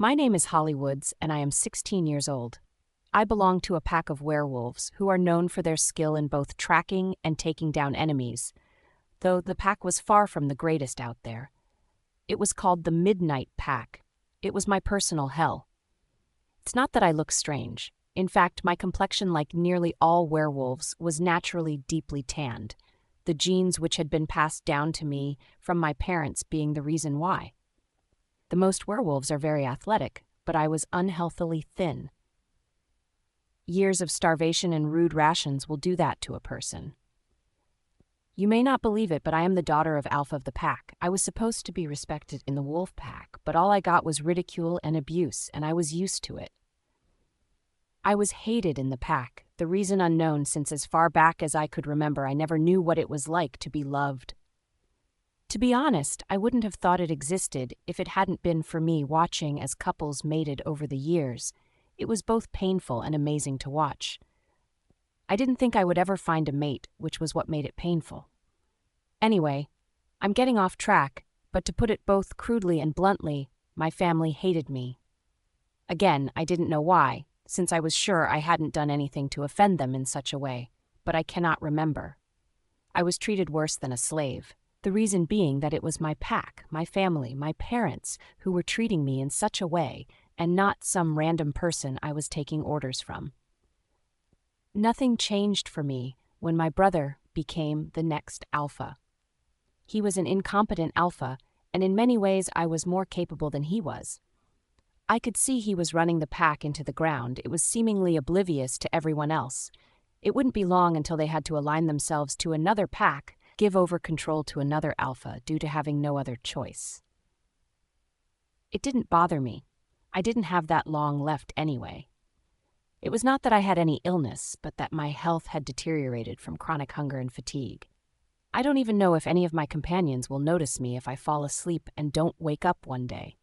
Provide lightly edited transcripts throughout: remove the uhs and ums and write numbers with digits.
My name is Hollywoods, and I am 16 years old. I belong to a pack of werewolves who are known for their skill in both tracking and taking down enemies, though the pack was far from the greatest out there. It was called the Midnight Pack. It was my personal hell. It's not that I look strange. In fact, my complexion, like nearly all werewolves, was naturally deeply tanned, the genes which had been passed down to me from my parents being the reason why. The most werewolves are very athletic, but I was unhealthily thin. Years of starvation and rude rations will do that to a person. You may not believe it, but I am the daughter of Alpha of the pack. I was supposed to be respected in the wolf pack, but all I got was ridicule and abuse, and I was used to it. I was hated in the pack, the reason unknown, since as far back as I could remember I never knew what it was like to be loved. To be honest, I wouldn't have thought it existed if it hadn't been for me watching as couples mated over the years. It was both painful and amazing to watch. I didn't think I would ever find a mate, which was what made it painful. Anyway, I'm getting off track, but to put it both crudely and bluntly, my family hated me. Again, I didn't know why, since I was sure I hadn't done anything to offend them in such a way, but I cannot remember. I was treated worse than a slave, the reason being that it was my pack, my family, my parents who were treating me in such a way, and not some random person I was taking orders from. Nothing changed for me when my brother became the next alpha. He was an incompetent alpha, and in many ways I was more capable than he was. I could see he was running the pack into the ground. It was seemingly oblivious to everyone else. It wouldn't be long until they had to align themselves to another pack, give over control to another alpha due to having no other choice. It didn't bother me. I didn't have that long left anyway. It was not that I had any illness, but that my health had deteriorated from chronic hunger and fatigue. I don't even know if any of my companions will notice me if I fall asleep and don't wake up one day.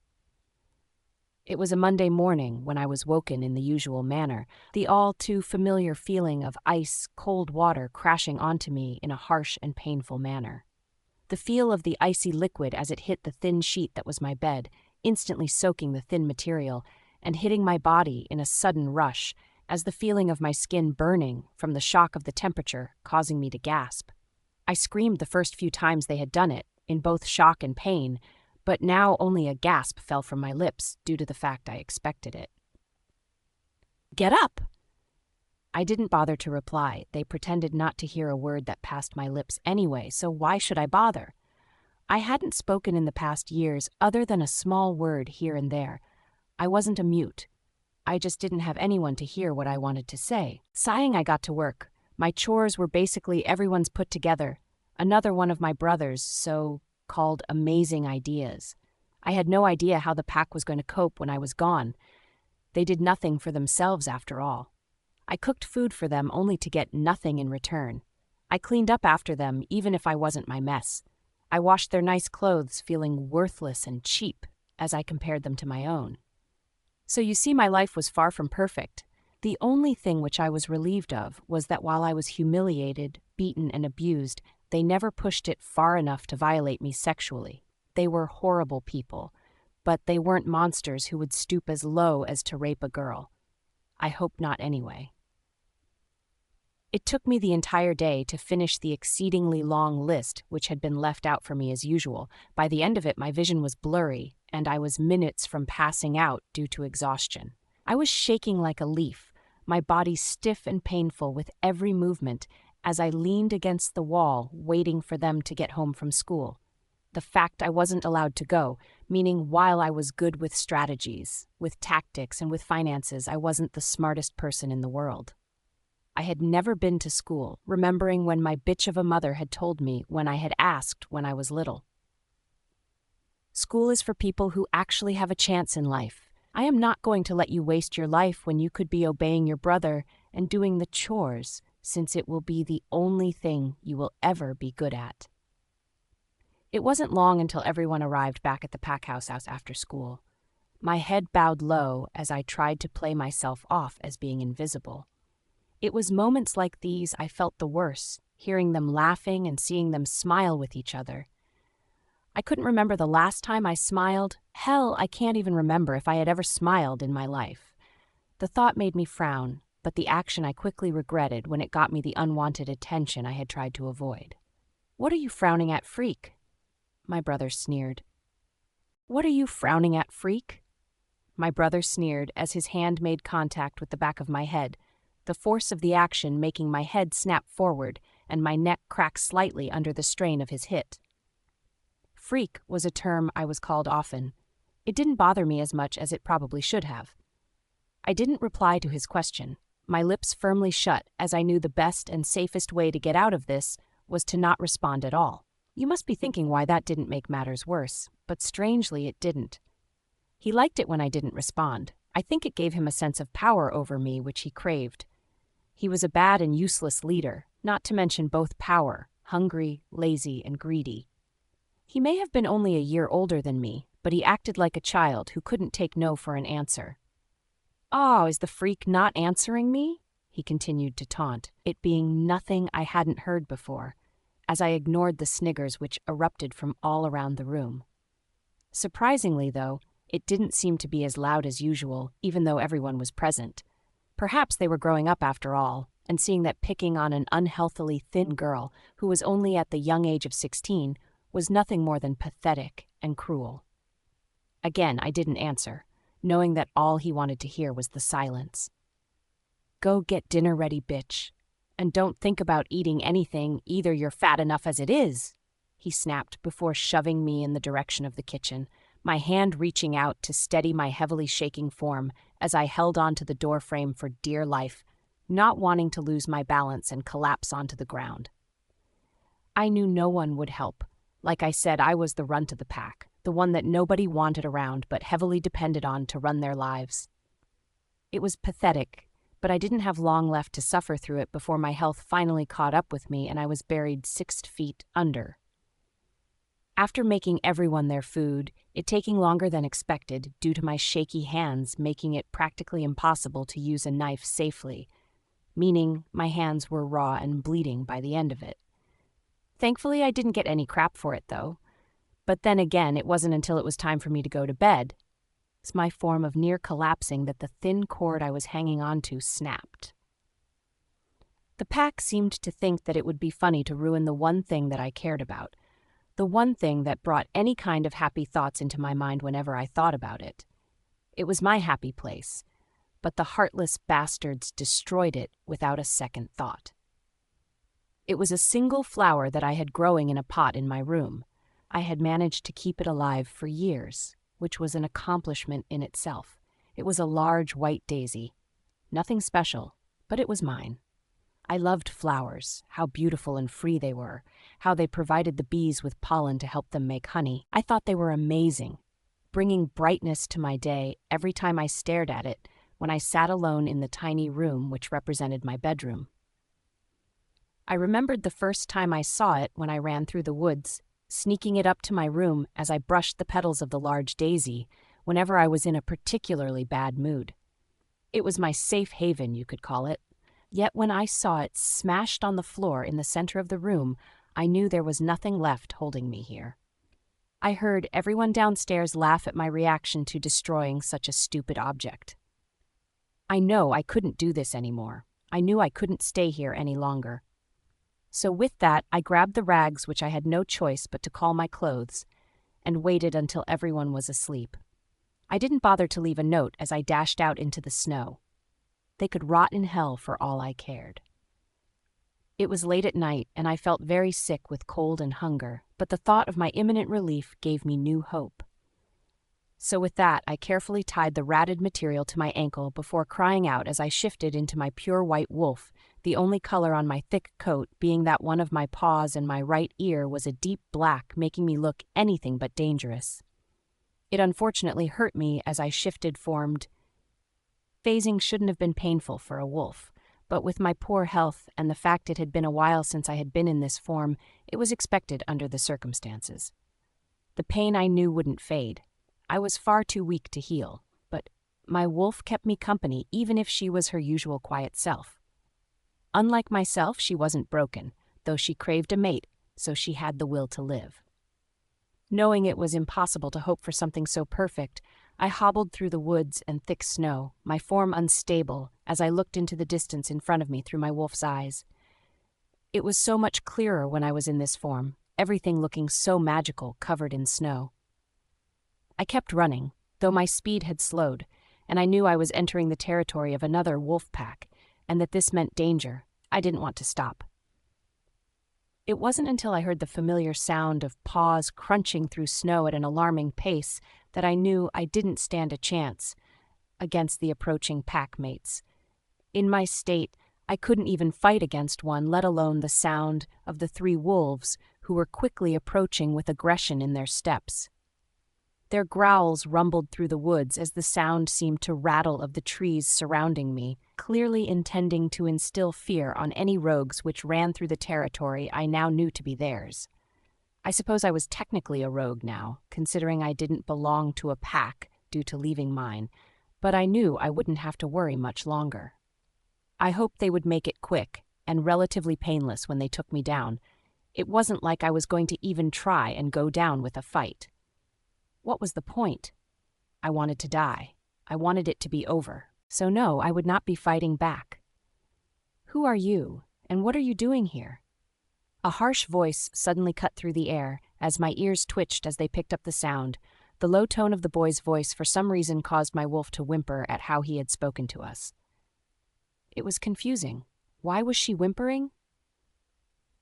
It was a Monday morning when I was woken in the usual manner, the all too familiar feeling of ice, cold water crashing onto me in a harsh and painful manner. The feel of the icy liquid as it hit the thin sheet that was my bed, instantly soaking the thin material, and hitting my body in a sudden rush, as the feeling of my skin burning from the shock of the temperature causing me to gasp. I screamed the first few times they had done it, in both shock and pain, but now only a gasp fell from my lips due to the fact I expected it. "Get up!" I didn't bother to reply. They pretended not to hear a word that passed my lips anyway, so why should I bother? I hadn't spoken in the past years other than a small word here and there. I wasn't a mute. I just didn't have anyone to hear what I wanted to say. Sighing, I got to work. My chores were basically everyone's put together. Another one of my brother's so-called amazing ideas. I had no idea how the pack was going to cope when I was gone. They did nothing for themselves after all. I cooked food for them only to get nothing in return. I cleaned up after them even if I wasn't my mess. I washed their nice clothes feeling worthless and cheap as I compared them to my own. So you see, my life was far from perfect. The only thing which I was relieved of was that while I was humiliated, beaten, and abused, they never pushed it far enough to violate me sexually. They were horrible people, but they weren't monsters who would stoop as low as to rape a girl. I hope not anyway. It took me the entire day to finish the exceedingly long list which had been left out for me as usual. By the end of it, my vision was blurry, and I was minutes from passing out due to exhaustion. I was shaking like a leaf, my body stiff and painful with every movement as I leaned against the wall waiting for them to get home from school. The fact I wasn't allowed to go, meaning while I was good with strategies, with tactics, and with finances, I wasn't the smartest person in the world. I had never been to school, remembering when my bitch of a mother had told me when I had asked when I was little. School is for people who actually have a chance in life. I am not going to let you waste your life when you could be obeying your brother and doing the chores, since it will be the only thing you will ever be good at. It wasn't long until everyone arrived back at the pack house after school. My head bowed low as I tried to play myself off as being invisible. It was moments like these I felt the worse, hearing them laughing and seeing them smile with each other. I couldn't remember the last time I smiled. Hell, I can't even remember if I had ever smiled in my life. The thought made me frown, but the action I quickly regretted when it got me the unwanted attention I had tried to avoid. "What are you frowning at, freak?" My brother sneered. "What are you frowning at, freak?" My brother sneered as his hand made contact with the back of my head, the force of the action making my head snap forward and my neck crack slightly under the strain of his hit. Freak was a term I was called often. It didn't bother me as much as it probably should have. I didn't reply to his question, my lips firmly shut, as I knew the best and safest way to get out of this was to not respond at all. You must be thinking why that didn't make matters worse, but strangely it didn't. He liked it when I didn't respond. I think it gave him a sense of power over me which he craved. He was a bad and useless leader, not to mention both power, hungry, lazy, and greedy. He may have been only a year older than me, but he acted like a child who couldn't take no for an answer. "Oh, is the freak not answering me?" he continued to taunt, it being nothing I hadn't heard before, as I ignored the sniggers which erupted from all around the room. Surprisingly, though, it didn't seem to be as loud as usual, even though everyone was present. Perhaps they were growing up after all, and seeing that picking on an unhealthily thin girl who was only at the young age of 16 was nothing more than pathetic and cruel. Again, I didn't answer, knowing that all he wanted to hear was the silence. "Go get dinner ready, bitch. And don't think about eating anything, either you're fat enough as it is," he snapped before shoving me in the direction of the kitchen, my hand reaching out to steady my heavily shaking form as I held onto the doorframe for dear life, not wanting to lose my balance and collapse onto the ground. I knew no one would help. Like I said, I was the runt of the pack, the one that nobody wanted around but heavily depended on to run their lives. It was pathetic, but I didn't have long left to suffer through it before my health finally caught up with me and I was buried 6 feet under. After making everyone their food, it taking longer than expected due to my shaky hands making it practically impossible to use a knife safely, meaning my hands were raw and bleeding by the end of it. Thankfully, I didn't get any crap for it, though. But then again, it wasn't until it was time for me to go to bed. It's my form of near collapsing that the thin cord I was hanging onto snapped. The pack seemed to think that it would be funny to ruin the one thing that I cared about, the one thing that brought any kind of happy thoughts into my mind whenever I thought about it. It was my happy place, but the heartless bastards destroyed it without a second thought. It was a single flower that I had growing in a pot in my room. I had managed to keep it alive for years, which was an accomplishment in itself. It was a large white daisy. Nothing special, but it was mine. I loved flowers, how beautiful and free they were, how they provided the bees with pollen to help them make honey. I thought they were amazing, bringing brightness to my day every time I stared at it when I sat alone in the tiny room which represented my bedroom. I remembered the first time I saw it when I ran through the woods, sneaking it up to my room as I brushed the petals of the large daisy whenever I was in a particularly bad mood. It was my safe haven, you could call it. Yet when I saw it smashed on the floor in the center of the room, I knew there was nothing left holding me here. I heard everyone downstairs laugh at my reaction to destroying such a stupid object. I know I couldn't do this anymore. I knew I couldn't stay here any longer. So with that, I grabbed the rags which I had no choice but to call my clothes, and waited until everyone was asleep. I didn't bother to leave a note as I dashed out into the snow. They could rot in hell for all I cared. It was late at night, and I felt very sick with cold and hunger, but the thought of my imminent relief gave me new hope. So with that, I carefully tied the ratted material to my ankle before crying out as I shifted into my pure white wolf, the only color on my thick coat being that one of my paws and my right ear was a deep black, making me look anything but dangerous. It unfortunately hurt me as I shifted formed. Phasing shouldn't have been painful for a wolf, but with my poor health and the fact it had been a while since I had been in this form, it was expected under the circumstances. The pain I knew wouldn't fade. I was far too weak to heal, but my wolf kept me company even if she was her usual quiet self. Unlike myself, she wasn't broken, though she craved a mate, so she had the will to live. Knowing it was impossible to hope for something so perfect, I hobbled through the woods and thick snow, my form unstable as I looked into the distance in front of me through my wolf's eyes. It was so much clearer when I was in this form, everything looking so magical, covered in snow. I kept running, though my speed had slowed, and I knew I was entering the territory of another wolf pack, and that this meant danger. I didn't want to stop. It wasn't until I heard the familiar sound of paws crunching through snow at an alarming pace that I knew I didn't stand a chance against the approaching pack mates. In my state, I couldn't even fight against one, let alone the sound of the 3 wolves who were quickly approaching with aggression in their steps. Their growls rumbled through the woods as the sound seemed to rattle of the trees surrounding me, clearly intending to instill fear on any rogues which ran through the territory I now knew to be theirs. I suppose I was technically a rogue now, considering I didn't belong to a pack due to leaving mine, but I knew I wouldn't have to worry much longer. I hoped they would make it quick and relatively painless when they took me down. It wasn't like I was going to even try and go down with a fight. What was the point? I wanted to die. I wanted it to be over. So no, I would not be fighting back. Who are you, and what are you doing here? A harsh voice suddenly cut through the air as my ears twitched as they picked up the sound. The low tone of the boy's voice for some reason caused my wolf to whimper at how he had spoken to us. It was confusing. Why was she whimpering?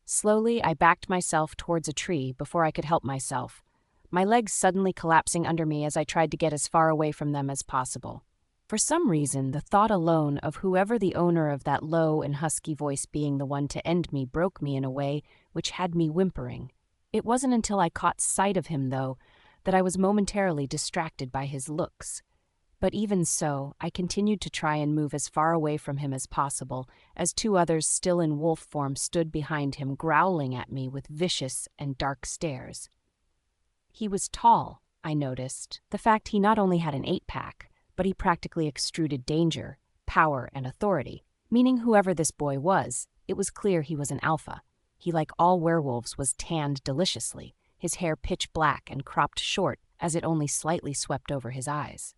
Slowly, I backed myself towards a tree before I could help myself, my legs suddenly collapsing under me as I tried to get as far away from them as possible. For some reason, the thought alone of whoever the owner of that low and husky voice being the one to end me broke me in a way which had me whimpering. It wasn't until I caught sight of him, though, that I was momentarily distracted by his looks. But even so, I continued to try and move as far away from him as possible, as 2 others still in wolf form stood behind him, growling at me with vicious and dark stares. He was tall, I noticed. The fact he not only had an 8-pack, but he practically extruded danger, power, and authority, meaning whoever this boy was, it was clear he was an alpha. He, like all werewolves, was tanned deliciously, his hair pitch black and cropped short as it only slightly swept over his eyes.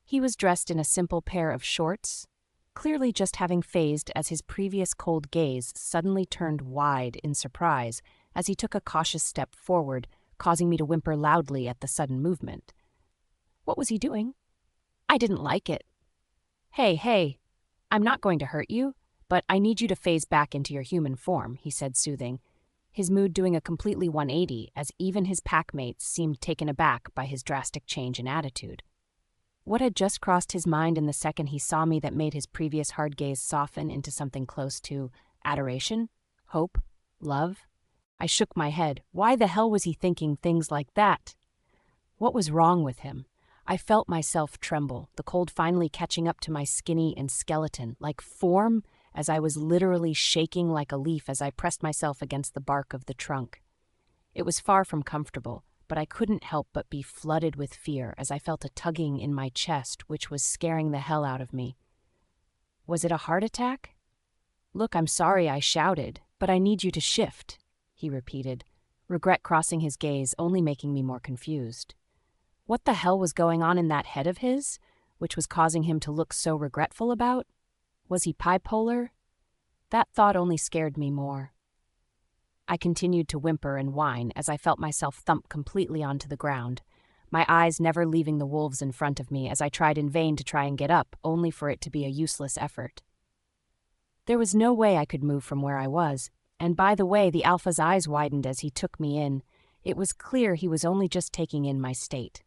He was dressed in a simple pair of shorts, clearly just having phased as his previous cold gaze suddenly turned wide in surprise as he took a cautious step forward, causing me to whimper loudly at the sudden movement. What was he doing? I didn't like it. Hey, I'm not going to hurt you, but I need you to phase back into your human form, he said, soothing, his mood doing a completely 180 as even his packmates seemed taken aback by his drastic change in attitude. What had just crossed his mind in the second he saw me that made his previous hard gaze soften into something close to adoration, hope, love? I shook my head. Why the hell was he thinking things like that? What was wrong with him? I felt myself tremble, the cold finally catching up to my skinny and skeleton-like form as I was literally shaking like a leaf as I pressed myself against the bark of the trunk. It was far from comfortable, but I couldn't help but be flooded with fear as I felt a tugging in my chest which was scaring the hell out of me. Was it a heart attack? Look, I'm sorry, I shouted, but I need you to shift, he repeated, regret crossing his gaze, only making me more confused. What the hell was going on in that head of his, which was causing him to look so regretful about? Was he bipolar? That thought only scared me more. I continued to whimper and whine as I felt myself thump completely onto the ground, my eyes never leaving the wolves in front of me as I tried in vain to try and get up, only for it to be a useless effort. There was no way I could move from where I was, and by the way, the alpha's eyes widened as he took me in. It was clear he was only just taking in my state.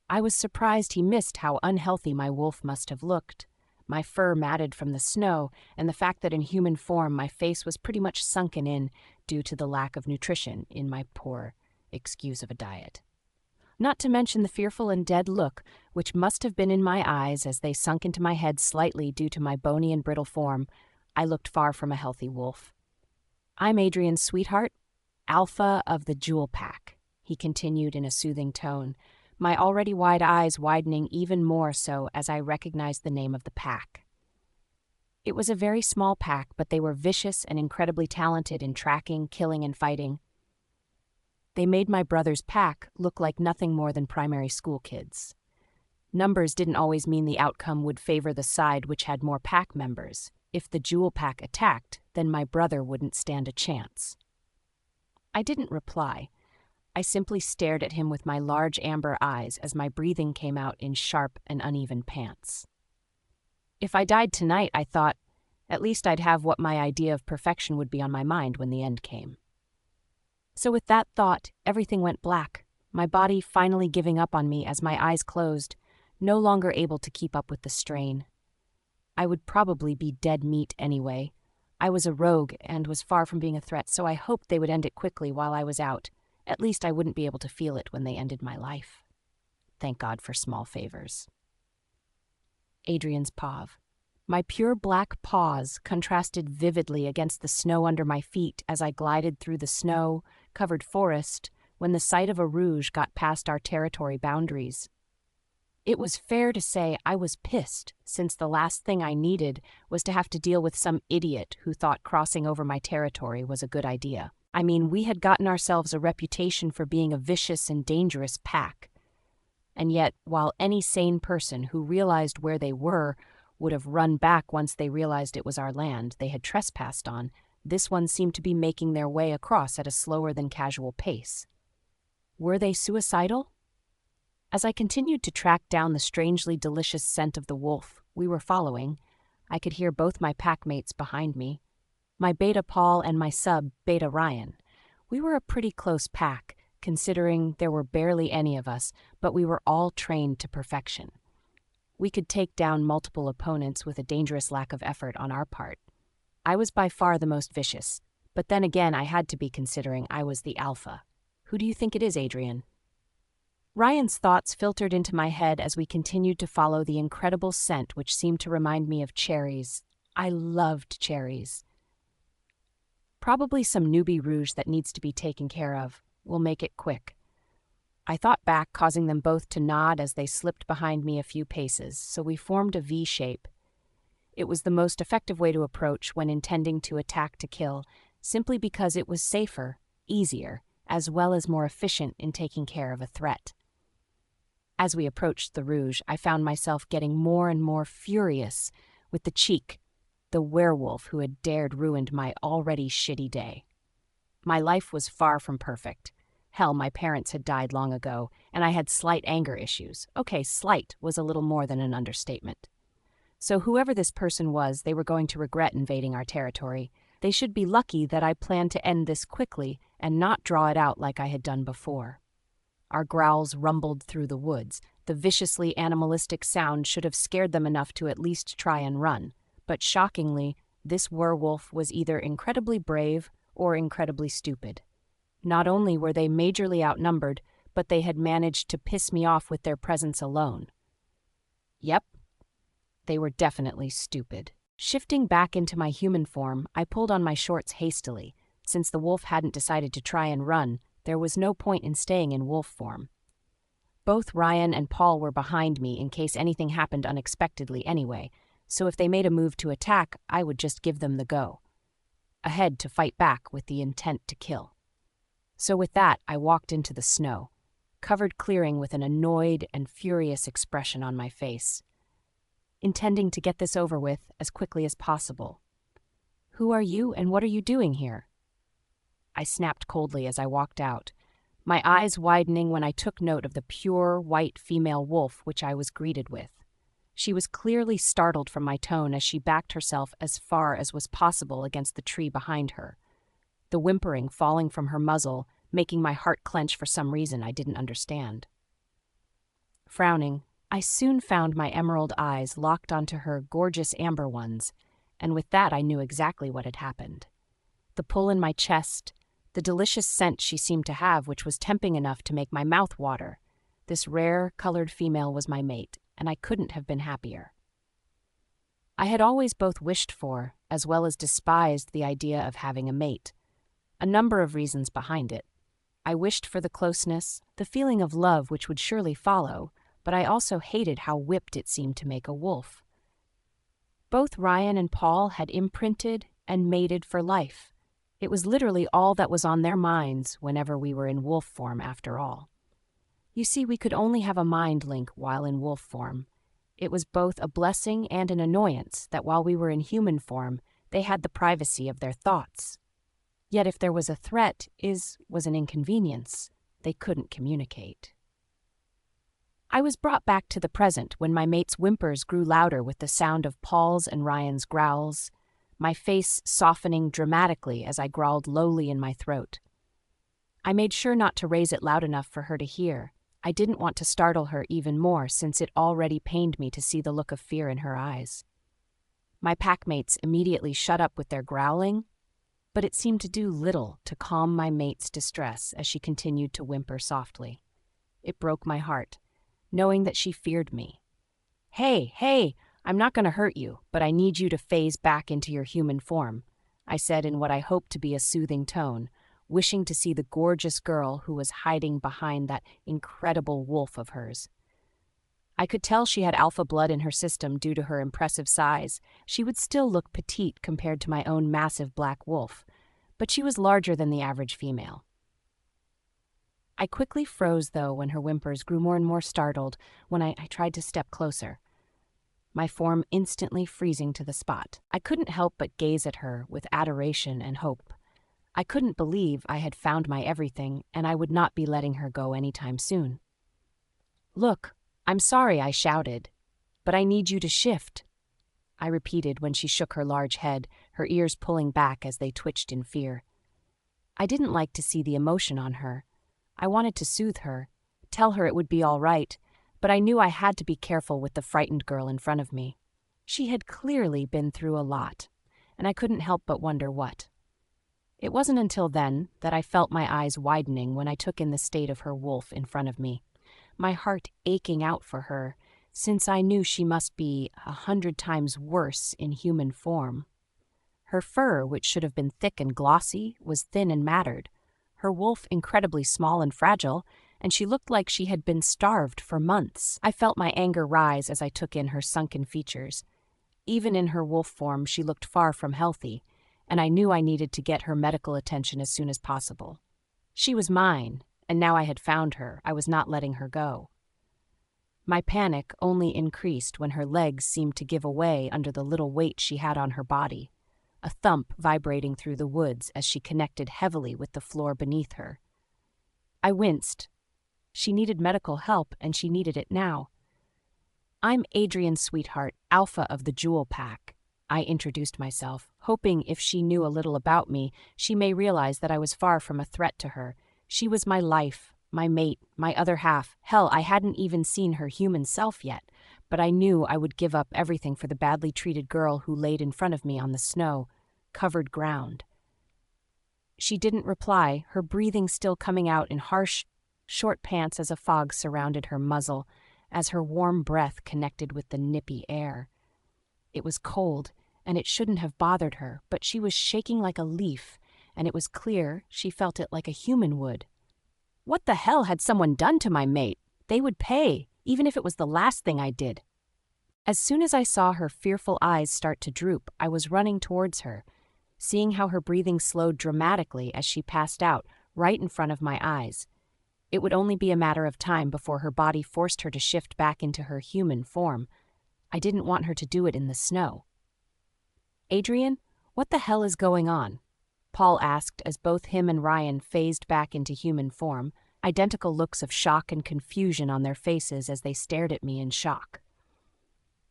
I was surprised he missed how unhealthy my wolf must have looked, my fur matted from the snow, and the fact that in human form my face was pretty much sunken in due to the lack of nutrition in my poor excuse of a diet. Not to mention the fearful and dead look, which must have been in my eyes as they sunk into my head slightly due to my bony and brittle form. I looked far from a healthy wolf. I'm Adrien's sweetheart, Alpha of the Jewel Pack, he continued in a soothing tone, my already wide eyes widening even more so as I recognized the name of the pack. It was a very small pack, but they were vicious and incredibly talented in tracking, killing, and fighting. They made my brother's pack look like nothing more than primary school kids. Numbers didn't always mean the outcome would favor the side which had more pack members. If the jewel pack attacked, then my brother wouldn't stand a chance. I didn't reply. I simply stared at him with my large amber eyes as my breathing came out in sharp and uneven pants. If I died tonight, I thought, at least I'd have what my idea of perfection would be on my mind when the end came. So with that thought, everything went black, my body finally giving up on me as my eyes closed, no longer able to keep up with the strain. I would probably be dead meat anyway. I was a rogue and was far from being a threat, so I hoped they would end it quickly while I was out. At least I wouldn't be able to feel it when they ended my life. Thank God for small favors. Adrien's paw. My pure black paws contrasted vividly against the snow under my feet as I glided through the snow-covered forest when the sight of a rouge got past our territory boundaries. It was fair to say I was pissed, since the last thing I needed was to have to deal with some idiot who thought crossing over my territory was a good idea. I mean, we had gotten ourselves a reputation for being a vicious and dangerous pack. And yet, while any sane person who realized where they were would have run back once they realized it was our land they had trespassed on, this one seemed to be making their way across at a slower than casual pace. Were they suicidal? As I continued to track down the strangely delicious scent of the wolf we were following, I could hear both my packmates behind me. My beta Paul and my sub, beta Ryan. We were a pretty close pack, considering there were barely any of us, but we were all trained to perfection. We could take down multiple opponents with a dangerous lack of effort on our part. I was by far the most vicious, but then again I had to be considering I was the alpha. Who do you think it is, Adrien? Ryan's thoughts filtered into my head as we continued to follow the incredible scent which seemed to remind me of cherries. I loved cherries. Probably some newbie rouge that needs to be taken care of. We'll make it quick. I thought back, causing them both to nod as they slipped behind me a few paces, so we formed a V shape. It was the most effective way to approach when intending to attack to kill, simply because it was safer, easier, as well as more efficient in taking care of a threat. As we approached the rouge, I found myself getting more and more furious with the cheek, the werewolf who had dared ruin my already shitty day. My life was far from perfect. Hell, my parents had died long ago, and I had slight anger issues. Okay, slight was a little more than an understatement. So whoever this person was, they were going to regret invading our territory. They should be lucky that I planned to end this quickly and not draw it out like I had done before. Our growls rumbled through the woods. The viciously animalistic sound should have scared them enough to at least try and run. But shockingly, this werewolf was either incredibly brave or incredibly stupid. Not only were they majorly outnumbered, but they had managed to piss me off with their presence alone. Yep, they were definitely stupid. Shifting back into my human form, I pulled on my shorts hastily. Since the wolf hadn't decided to try and run, there was no point in staying in wolf form. Both Ryan and Paul were behind me in case anything happened unexpectedly anyway, so if they made a move to attack, I would just give them the go. Ahead to fight back with the intent to kill. So with that, I walked into the snow, covered clearing with an annoyed and furious expression on my face, intending to get this over with as quickly as possible. Who are you and what are you doing here? I snapped coldly as I walked out, my eyes widening when I took note of the pure, white female wolf which I was greeted with. She was clearly startled from my tone as she backed herself as far as was possible against the tree behind her, the whimpering falling from her muzzle, making my heart clench for some reason I didn't understand. Frowning, I soon found my emerald eyes locked onto her gorgeous amber ones, and with that I knew exactly what had happened. The pull in my chest, the delicious scent she seemed to have, which was tempting enough to make my mouth water. This rare, colored female was my mate, and I couldn't have been happier. I had always both wished for, as well as despised the idea of having a mate. A number of reasons behind it. I wished for the closeness, the feeling of love which would surely follow, but I also hated how whipped it seemed to make a wolf. Both Ryan and Paul had imprinted and mated for life. It was literally all that was on their minds whenever we were in wolf form after all. You see, we could only have a mind link while in wolf form. It was both a blessing and an annoyance that while we were in human form, they had the privacy of their thoughts. Yet if there was a threat, was an inconvenience. They couldn't communicate. I was brought back to the present when my mate's whimpers grew louder with the sound of Paul's and Ryan's growls, my face softening dramatically as I growled lowly in my throat. I made sure not to raise it loud enough for her to hear. I didn't want to startle her even more since it already pained me to see the look of fear in her eyes. My packmates immediately shut up with their growling, but it seemed to do little to calm my mate's distress as she continued to whimper softly. It broke my heart, knowing that she feared me. Hey, I'm not going to hurt you, but I need you to phase back into your human form," I said in what I hoped to be a soothing tone, wishing to see the gorgeous girl who was hiding behind that incredible wolf of hers. I could tell she had alpha blood in her system due to her impressive size. She would still look petite compared to my own massive black wolf, but she was larger than the average female. I quickly froze, though, when her whimpers grew more and more startled when I tried to step closer, my form instantly freezing to the spot. I couldn't help but gaze at her with adoration and hope. I couldn't believe I had found my everything, and I would not be letting her go anytime soon. "Look, I'm sorry," I shouted, "but I need you to shift," I repeated when she shook her large head, her ears pulling back as they twitched in fear. I didn't like to see the emotion on her. I wanted to soothe her, tell her it would be all right, but I knew I had to be careful with the frightened girl in front of me. She had clearly been through a lot, and I couldn't help but wonder what. It wasn't until then that I felt my eyes widening when I took in the state of her wolf in front of me, my heart aching out for her, since I knew she must be 100 times worse in human form. Her fur, which should have been thick and glossy, was thin and matted, her wolf incredibly small and fragile, and she looked like she had been starved for months. I felt my anger rise as I took in her sunken features. Even in her wolf form, she looked far from healthy, and I knew I needed to get her medical attention as soon as possible. She was mine, and now I had found her. I was not letting her go. My panic only increased when her legs seemed to give away under the little weight she had on her body, a thump vibrating through the woods as she connected heavily with the floor beneath her. I winced. She needed medical help, and she needed it now. "I'm Adrien's sweetheart, Alpha of the Jewel Pack," I introduced myself, hoping if she knew a little about me, she may realize that I was far from a threat to her. She was my life, my mate, my other half. Hell, I hadn't even seen her human self yet, but I knew I would give up everything for the badly treated girl who laid in front of me on the snow-covered ground. She didn't reply, her breathing still coming out in harsh, short pants as a fog surrounded her muzzle, as her warm breath connected with the nippy air. It was cold, and it shouldn't have bothered her, but she was shaking like a leaf, and it was clear she felt it like a human would. What the hell had someone done to my mate? They would pay, even if it was the last thing I did. As soon as I saw her fearful eyes start to droop, I was running towards her, seeing how her breathing slowed dramatically as she passed out right in front of my eyes. It would only be a matter of time before her body forced her to shift back into her human form. I didn't want her to do it in the snow. "Adrien, what the hell is going on?" Paul asked as both him and Ryan phased back into human form, identical looks of shock and confusion on their faces as they stared at me in shock.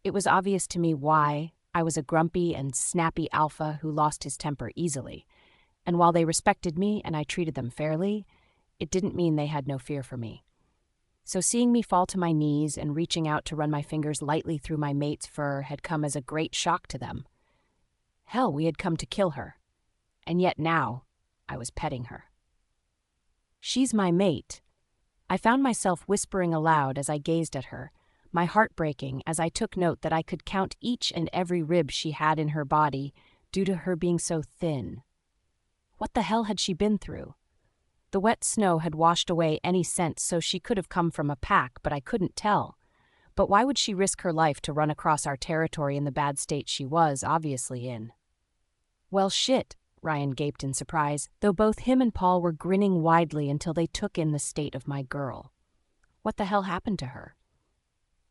It was obvious to me why I was a grumpy and snappy alpha who lost his temper easily, and while they respected me and I treated them fairly, it didn't mean they had no fear for me. So seeing me fall to my knees and reaching out to run my fingers lightly through my mate's fur had come as a great shock to them. Hell, we had come to kill her. And yet now, I was petting her. "She's my mate." I found myself whispering aloud as I gazed at her, my heart breaking as I took note that I could count each and every rib she had in her body due to her being so thin. What the hell had she been through? The wet snow had washed away any scent, so she could have come from a pack, but I couldn't tell. But why would she risk her life to run across our territory in the bad state she was obviously in? Well, shit. Ryan gaped in surprise, though both him and Paul were grinning widely until they took in the state of my girl. What the hell happened to her?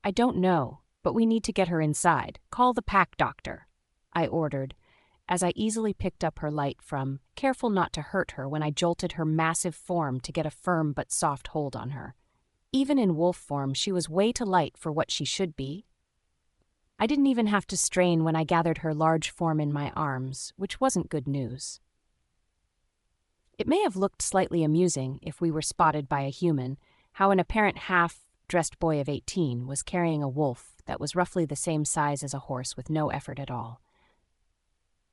I don't know, but we need to get her inside. Call the pack doctor, I ordered, as I easily picked up her light from, careful not to hurt her when I jolted her massive form to get a firm but soft hold on her. Even in wolf form, she was way too light for what she should be. I didn't even have to strain when I gathered her large form in my arms, which wasn't good news. It may have looked slightly amusing if we were spotted by a human, how an apparent half-dressed boy of 18 was carrying a wolf that was roughly the same size as a horse with no effort at all.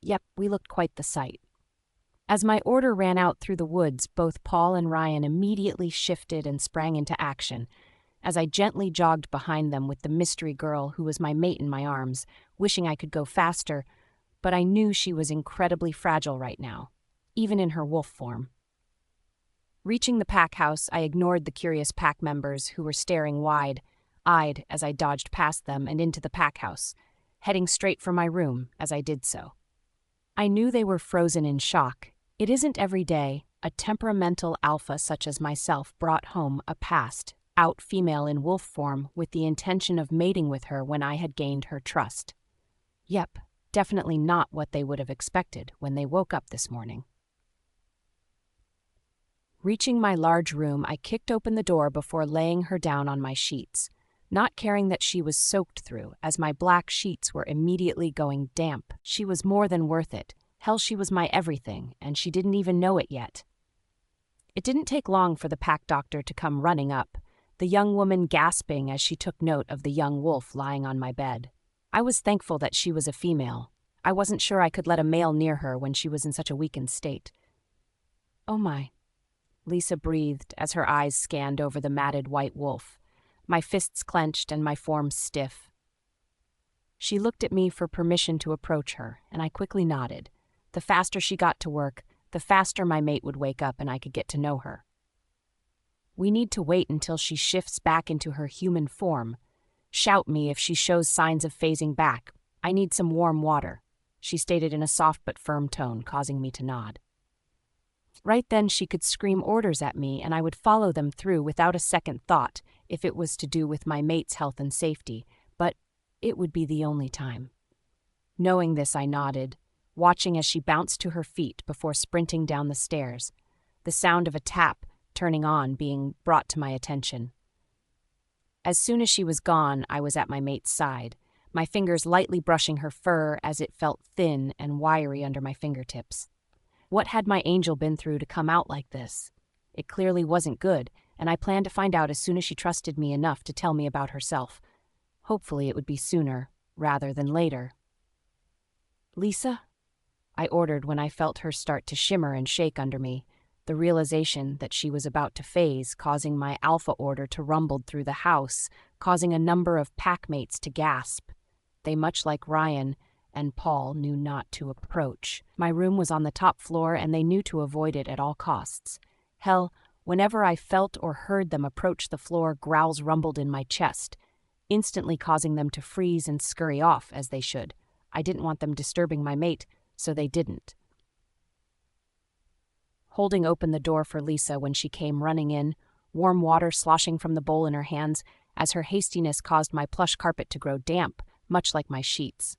Yep, we looked quite the sight. As my order ran out through the woods, both Paul and Ryan immediately shifted and sprang into action, as I gently jogged behind them with the mystery girl who was my mate in my arms, wishing I could go faster, but I knew she was incredibly fragile right now, even in her wolf form. Reaching the pack house, I ignored the curious pack members who were staring wide-eyed as I dodged past them and into the pack house, heading straight for my room as I did so. I knew they were frozen in shock. It isn't every day a temperamental alpha such as myself brought home a passed-out female in wolf form with the intention of mating with her when I had gained her trust. Yep, definitely not what they would have expected when they woke up this morning. Reaching my large room, I kicked open the door before laying her down on my sheets, not caring that she was soaked through, as my black sheets were immediately going damp. She was more than worth it. Hell, she was my everything, and she didn't even know it yet. It didn't take long for the pack doctor to come running up, the young woman gasping as she took note of the young wolf lying on my bed. I was thankful that she was a female. I wasn't sure I could let a male near her when she was in such a weakened state. Oh my, Lisa breathed as her eyes scanned over the matted white wolf, my fists clenched and my form stiff. She looked at me for permission to approach her, and I quickly nodded. The faster she got to work, the faster my mate would wake up and I could get to know her. We need to wait until she shifts back into her human form. Shout me if she shows signs of phasing back. I need some warm water, she stated in a soft but firm tone, causing me to nod. Right then she could scream orders at me and I would follow them through without a second thought if it was to do with my mate's health and safety, but it would be the only time. Knowing this, I nodded, watching as she bounced to her feet before sprinting down the stairs, the sound of a tap turning on being brought to my attention. As soon as she was gone, I was at my mate's side, my fingers lightly brushing her fur as it felt thin and wiry under my fingertips. What had my angel been through to come out like this? It clearly wasn't good, and I planned to find out as soon as she trusted me enough to tell me about herself. Hopefully it would be sooner, rather than later. "Lisa?" I ordered when I felt her start to shimmer and shake under me, the realization that she was about to phase causing my alpha order to rumble through the house, causing a number of packmates to gasp. They, much like Ryan and Paul, knew not to approach. My room was on the top floor and they knew to avoid it at all costs. Hell, whenever I felt or heard them approach the floor, growls rumbled in my chest, instantly causing them to freeze and scurry off as they should. I didn't want them disturbing my mate, so they didn't. Holding open the door for Lisa when she came running in, warm water sloshing from the bowl in her hands, as her hastiness caused my plush carpet to grow damp, much like my sheets.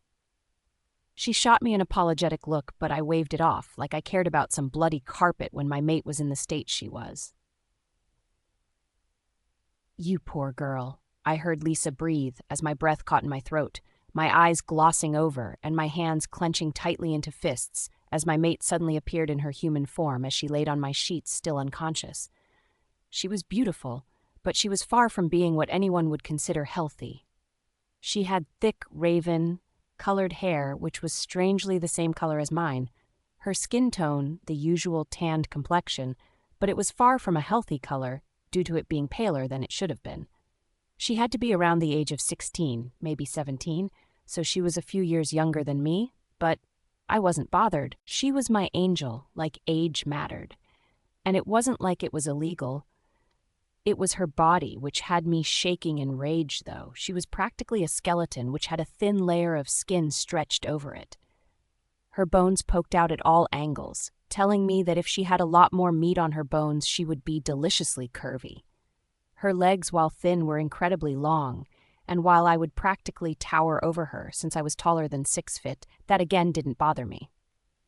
She shot me an apologetic look, but I waved it off, like I cared about some bloody carpet when my mate was in the state she was. "You poor girl," I heard Lisa breathe as my breath caught in my throat, my eyes glossing over and my hands clenching tightly into fists as my mate suddenly appeared in her human form as she laid on my sheets still unconscious. She was beautiful, but she was far from being what anyone would consider healthy. She had thick, raven-colored hair, which was strangely the same color as mine. Her skin tone, the usual tanned complexion, but it was far from a healthy color due to it being paler than it should have been. She had to be around the age of 16, maybe 17, so she was a few years younger than me, but I wasn't bothered. She was my angel, like age mattered. And it wasn't like it was illegal. It was her body which had me shaking in rage, though. She was practically a skeleton which had a thin layer of skin stretched over it. Her bones poked out at all angles, telling me that if she had a lot more meat on her bones, she would be deliciously curvy. Her legs, while thin, were incredibly long, and while I would practically tower over her since I was taller than 6 feet, that again didn't bother me.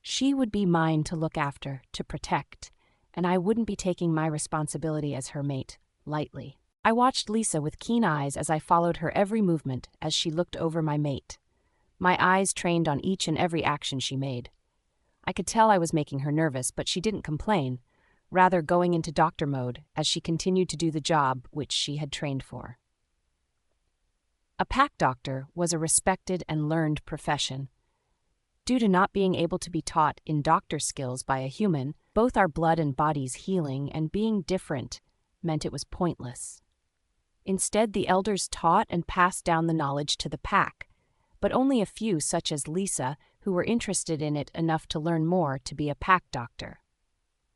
She would be mine to look after, to protect, and I wouldn't be taking my responsibility as her mate lightly. I watched Lisa with keen eyes as I followed her every movement as she looked over my mate. My eyes trained on each and every action she made. I could tell I was making her nervous, but she didn't complain, rather going into doctor mode as she continued to do the job which she had trained for. A pack doctor was a respected and learned profession. Due to not being able to be taught in doctor skills by a human, both our blood and body's healing and being different meant it was pointless. Instead, the elders taught and passed down the knowledge to the pack, but only a few, such as Lisa, who were interested in it enough to learn more to be a pack doctor.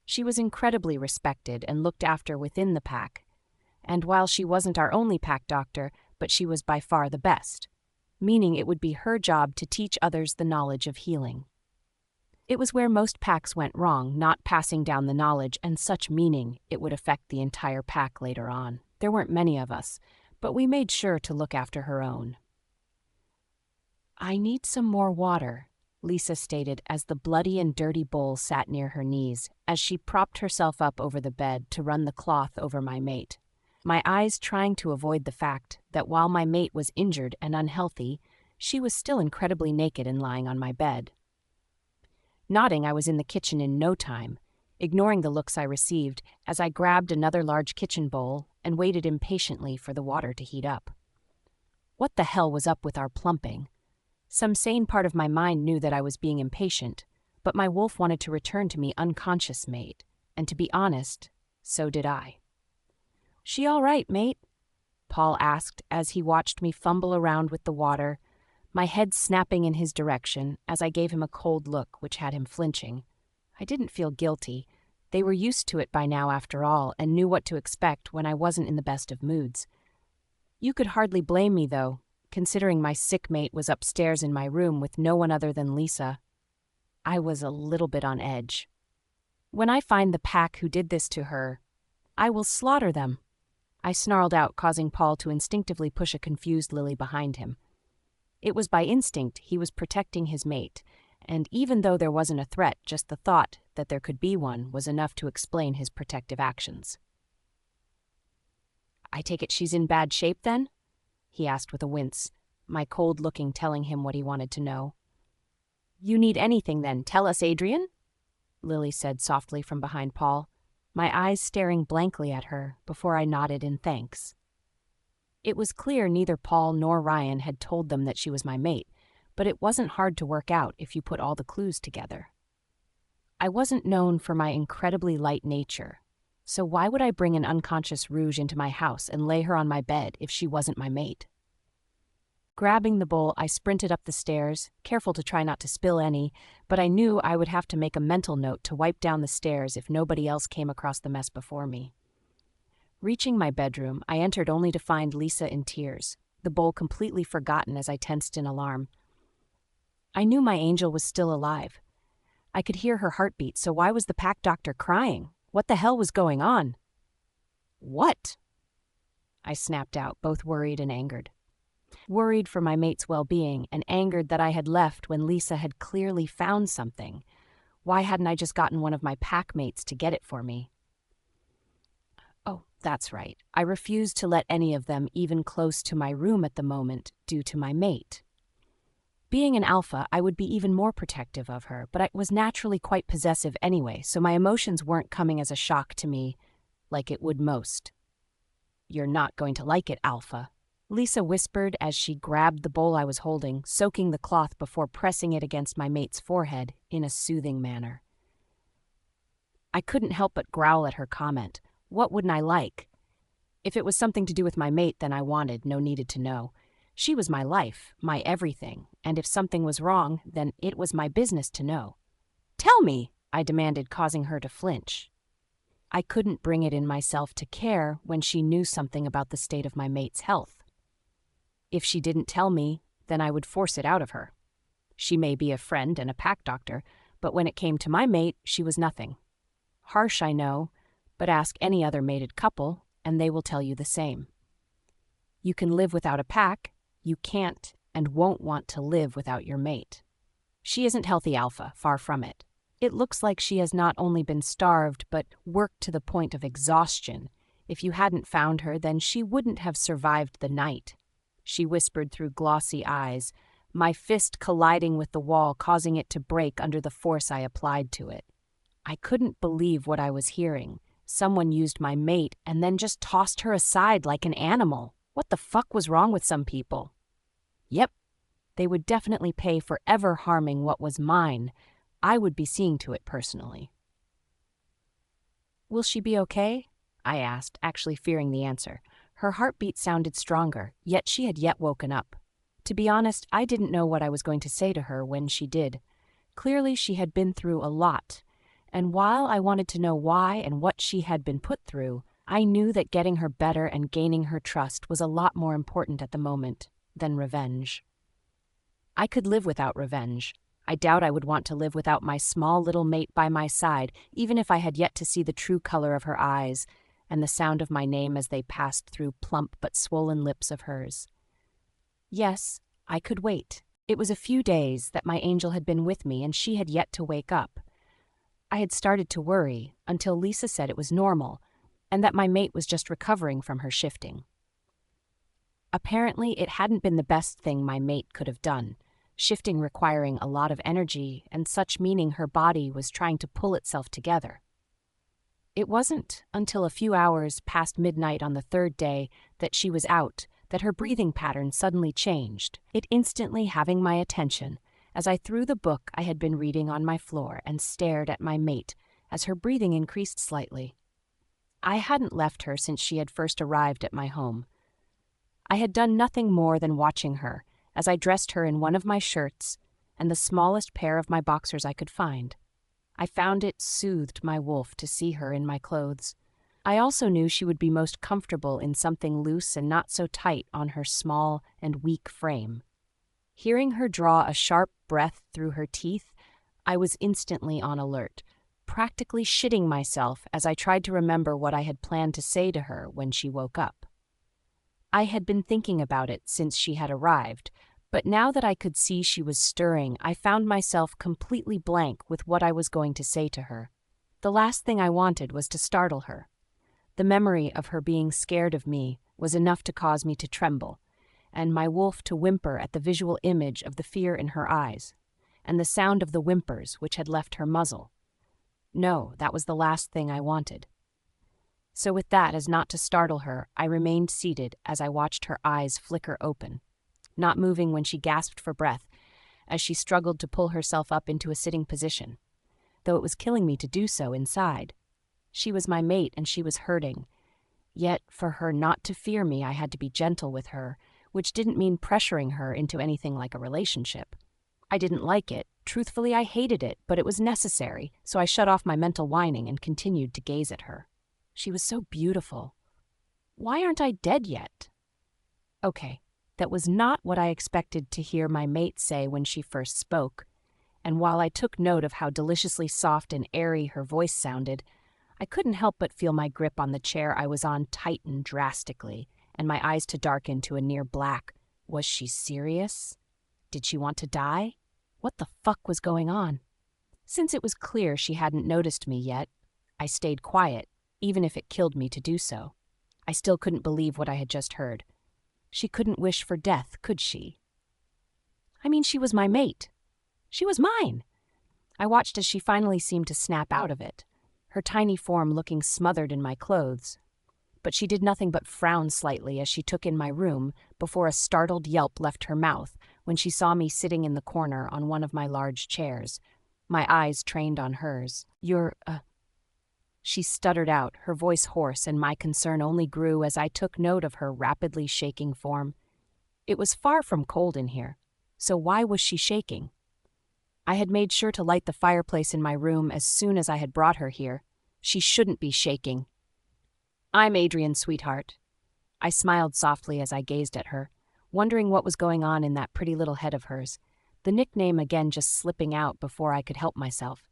She was incredibly respected and looked after within the pack, and while she wasn't our only pack doctor, but she was by far the best, meaning it would be her job to teach others the knowledge of healing. It was where most packs went wrong, not passing down the knowledge and such, meaning it would affect the entire pack later on. There weren't many of us, but we made sure to look after her own. "I need some more water," Lisa stated as the bloody and dirty bowl sat near her knees as she propped herself up over the bed to run the cloth over my mate. My eyes trying to avoid the fact that while my mate was injured and unhealthy, she was still incredibly naked and lying on my bed. Nodding, I was in the kitchen in no time, ignoring the looks I received as I grabbed another large kitchen bowl and waited impatiently for the water to heat up. What the hell was up with our plumping? Some sane part of my mind knew that I was being impatient, but my wolf wanted to return to me unconscious mate, and to be honest, so did I. "She all right, mate?" Paul asked as he watched me fumble around with the water, my head snapping in his direction as I gave him a cold look which had him flinching. I didn't feel guilty. They were used to it by now after all and knew what to expect when I wasn't in the best of moods. You could hardly blame me, though, considering my sick mate was upstairs in my room with no one other than Lisa. I was a little bit on edge. "When I find the pack who did this to her, I will slaughter them," I snarled out, causing Paul to instinctively push a confused Lily behind him. It was by instinct he was protecting his mate, and even though there wasn't a threat, just the thought that there could be one was enough to explain his protective actions. "I take it she's in bad shape, then?" he asked with a wince, my cold looking telling him what he wanted to know. "You need anything, then, tell us, Adrien," Lily said softly from behind Paul, my eyes staring blankly at her before I nodded in thanks. It was clear neither Paul nor Ryan had told them that she was my mate, but it wasn't hard to work out if you put all the clues together. I wasn't known for my incredibly light nature, so why would I bring an unconscious Rouge into my house and lay her on my bed if she wasn't my mate? Grabbing the bowl, I sprinted up the stairs, careful to try not to spill any, but I knew I would have to make a mental note to wipe down the stairs if nobody else came across the mess before me. Reaching my bedroom, I entered only to find Lisa in tears, the bowl completely forgotten as I tensed in alarm. I knew my angel was still alive. I could hear her heartbeat, so why was the pack doctor crying? What the hell was going on? "What?" I snapped out, both worried and angered. Worried for my mate's well-being and angered that I had left when Lisa had clearly found something. Why hadn't I just gotten one of my pack mates to get it for me? Oh, that's right. I refused to let any of them even close to my room at the moment due to my mate. Being an alpha, I would be even more protective of her, but I was naturally quite possessive anyway, so my emotions weren't coming as a shock to me like it would most. "You're not going to like it, Alpha," Lisa whispered as she grabbed the bowl I was holding, soaking the cloth before pressing it against my mate's forehead in a soothing manner. I couldn't help but growl at her comment. What wouldn't I like? If it was something to do with my mate, then I needed to know. She was my life, my everything, and if something was wrong, then it was my business to know. "Tell me," I demanded, causing her to flinch. I couldn't bring it in myself to care when she knew something about the state of my mate's health. If she didn't tell me, then I would force it out of her. She may be a friend and a pack doctor, but when it came to my mate, she was nothing. Harsh, I know, but ask any other mated couple, and they will tell you the same. You can live without a pack, you can't and won't want to live without your mate. She isn't healthy alpha, far from it. It looks like she has not only been starved, but worked to the point of exhaustion. If you hadn't found her, then she wouldn't have survived the night. She whispered through glossy eyes, my fist colliding with the wall, causing it to break under the force I applied to it. I couldn't believe what I was hearing. Someone used my mate and then just tossed her aside like an animal. What the fuck was wrong with some people? Yep, they would definitely pay for ever harming what was mine. I would be seeing to it personally. Will she be okay? I asked, actually fearing the answer. Her heartbeat sounded stronger, yet she had yet woken up. To be honest, I didn't know what I was going to say to her when she did. Clearly, she had been through a lot, and while I wanted to know why and what she had been put through, I knew that getting her better and gaining her trust was a lot more important at the moment than revenge. I could live without revenge. I doubt I would want to live without my small little mate by my side, even if I had yet to see the true color of her eyes and the sound of my name as they passed through plump but swollen lips of hers. Yes, I could wait. It was a few days that my angel had been with me and she had yet to wake up. I had started to worry until Lisa said it was normal and that my mate was just recovering from her shifting. Apparently, it hadn't been the best thing my mate could have done, shifting requiring a lot of energy and such, meaning her body was trying to pull itself together. It wasn't until a few hours past midnight on the third day that she was out that her breathing pattern suddenly changed, it instantly having my attention as I threw the book I had been reading on my floor and stared at my mate as her breathing increased slightly. I hadn't left her since she had first arrived at my home. I had done nothing more than watching her as I dressed her in one of my shirts and the smallest pair of my boxers I could find. I found it soothed my wolf to see her in my clothes. I also knew she would be most comfortable in something loose and not so tight on her small and weak frame. Hearing her draw a sharp breath through her teeth, I was instantly on alert, practically shitting myself as I tried to remember what I had planned to say to her when she woke up. I had been thinking about it since she had arrived, but now that I could see she was stirring, I found myself completely blank with what I was going to say to her. The last thing I wanted was to startle her. The memory of her being scared of me was enough to cause me to tremble, and my wolf to whimper at the visual image of the fear in her eyes, and the sound of the whimpers which had left her muzzle. No, that was the last thing I wanted. So with that, as not to startle her, I remained seated as I watched her eyes flicker open, not moving when she gasped for breath, as she struggled to pull herself up into a sitting position, though it was killing me to do so inside. She was my mate and she was hurting. Yet, for her not to fear me, I had to be gentle with her, which didn't mean pressuring her into anything like a relationship. I didn't like it. Truthfully, I hated it, but it was necessary, so I shut off my mental whining and continued to gaze at her. She was so beautiful. Why aren't I dead yet? Okay, that was not what I expected to hear my mate say when she first spoke, and while I took note of how deliciously soft and airy her voice sounded, I couldn't help but feel my grip on the chair I was on tighten drastically, and my eyes to darken to a near black. Was she serious? Did she want to die? What the fuck was going on? Since it was clear she hadn't noticed me yet, I stayed quiet, even if it killed me to do so. I still couldn't believe what I had just heard. She couldn't wish for death, could she? I mean, she was my mate. She was mine. I watched as she finally seemed to snap out of it, her tiny form looking smothered in my clothes. But she did nothing but frown slightly as she took in my room before a startled yelp left her mouth when she saw me sitting in the corner on one of my large chairs, my eyes trained on hers. You're, She stuttered out, her voice hoarse, and my concern only grew as I took note of her rapidly shaking form. It was far from cold in here, so why was she shaking? I had made sure to light the fireplace in my room as soon as I had brought her here. She shouldn't be shaking. I'm Adrien, sweetheart. I smiled softly as I gazed at her, wondering what was going on in that pretty little head of hers. the nickname again just slipping out before I could help myself.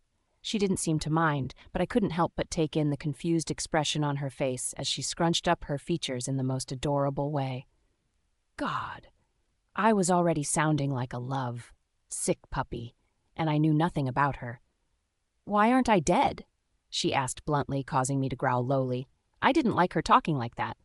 She didn't seem to mind, but I couldn't help but take in the confused expression on her face as she scrunched up her features in the most adorable way. God, I was already sounding like a sick puppy, and I knew nothing about her. "Why aren't I dead?" she asked bluntly, causing me to growl lowly. I didn't like her talking like that.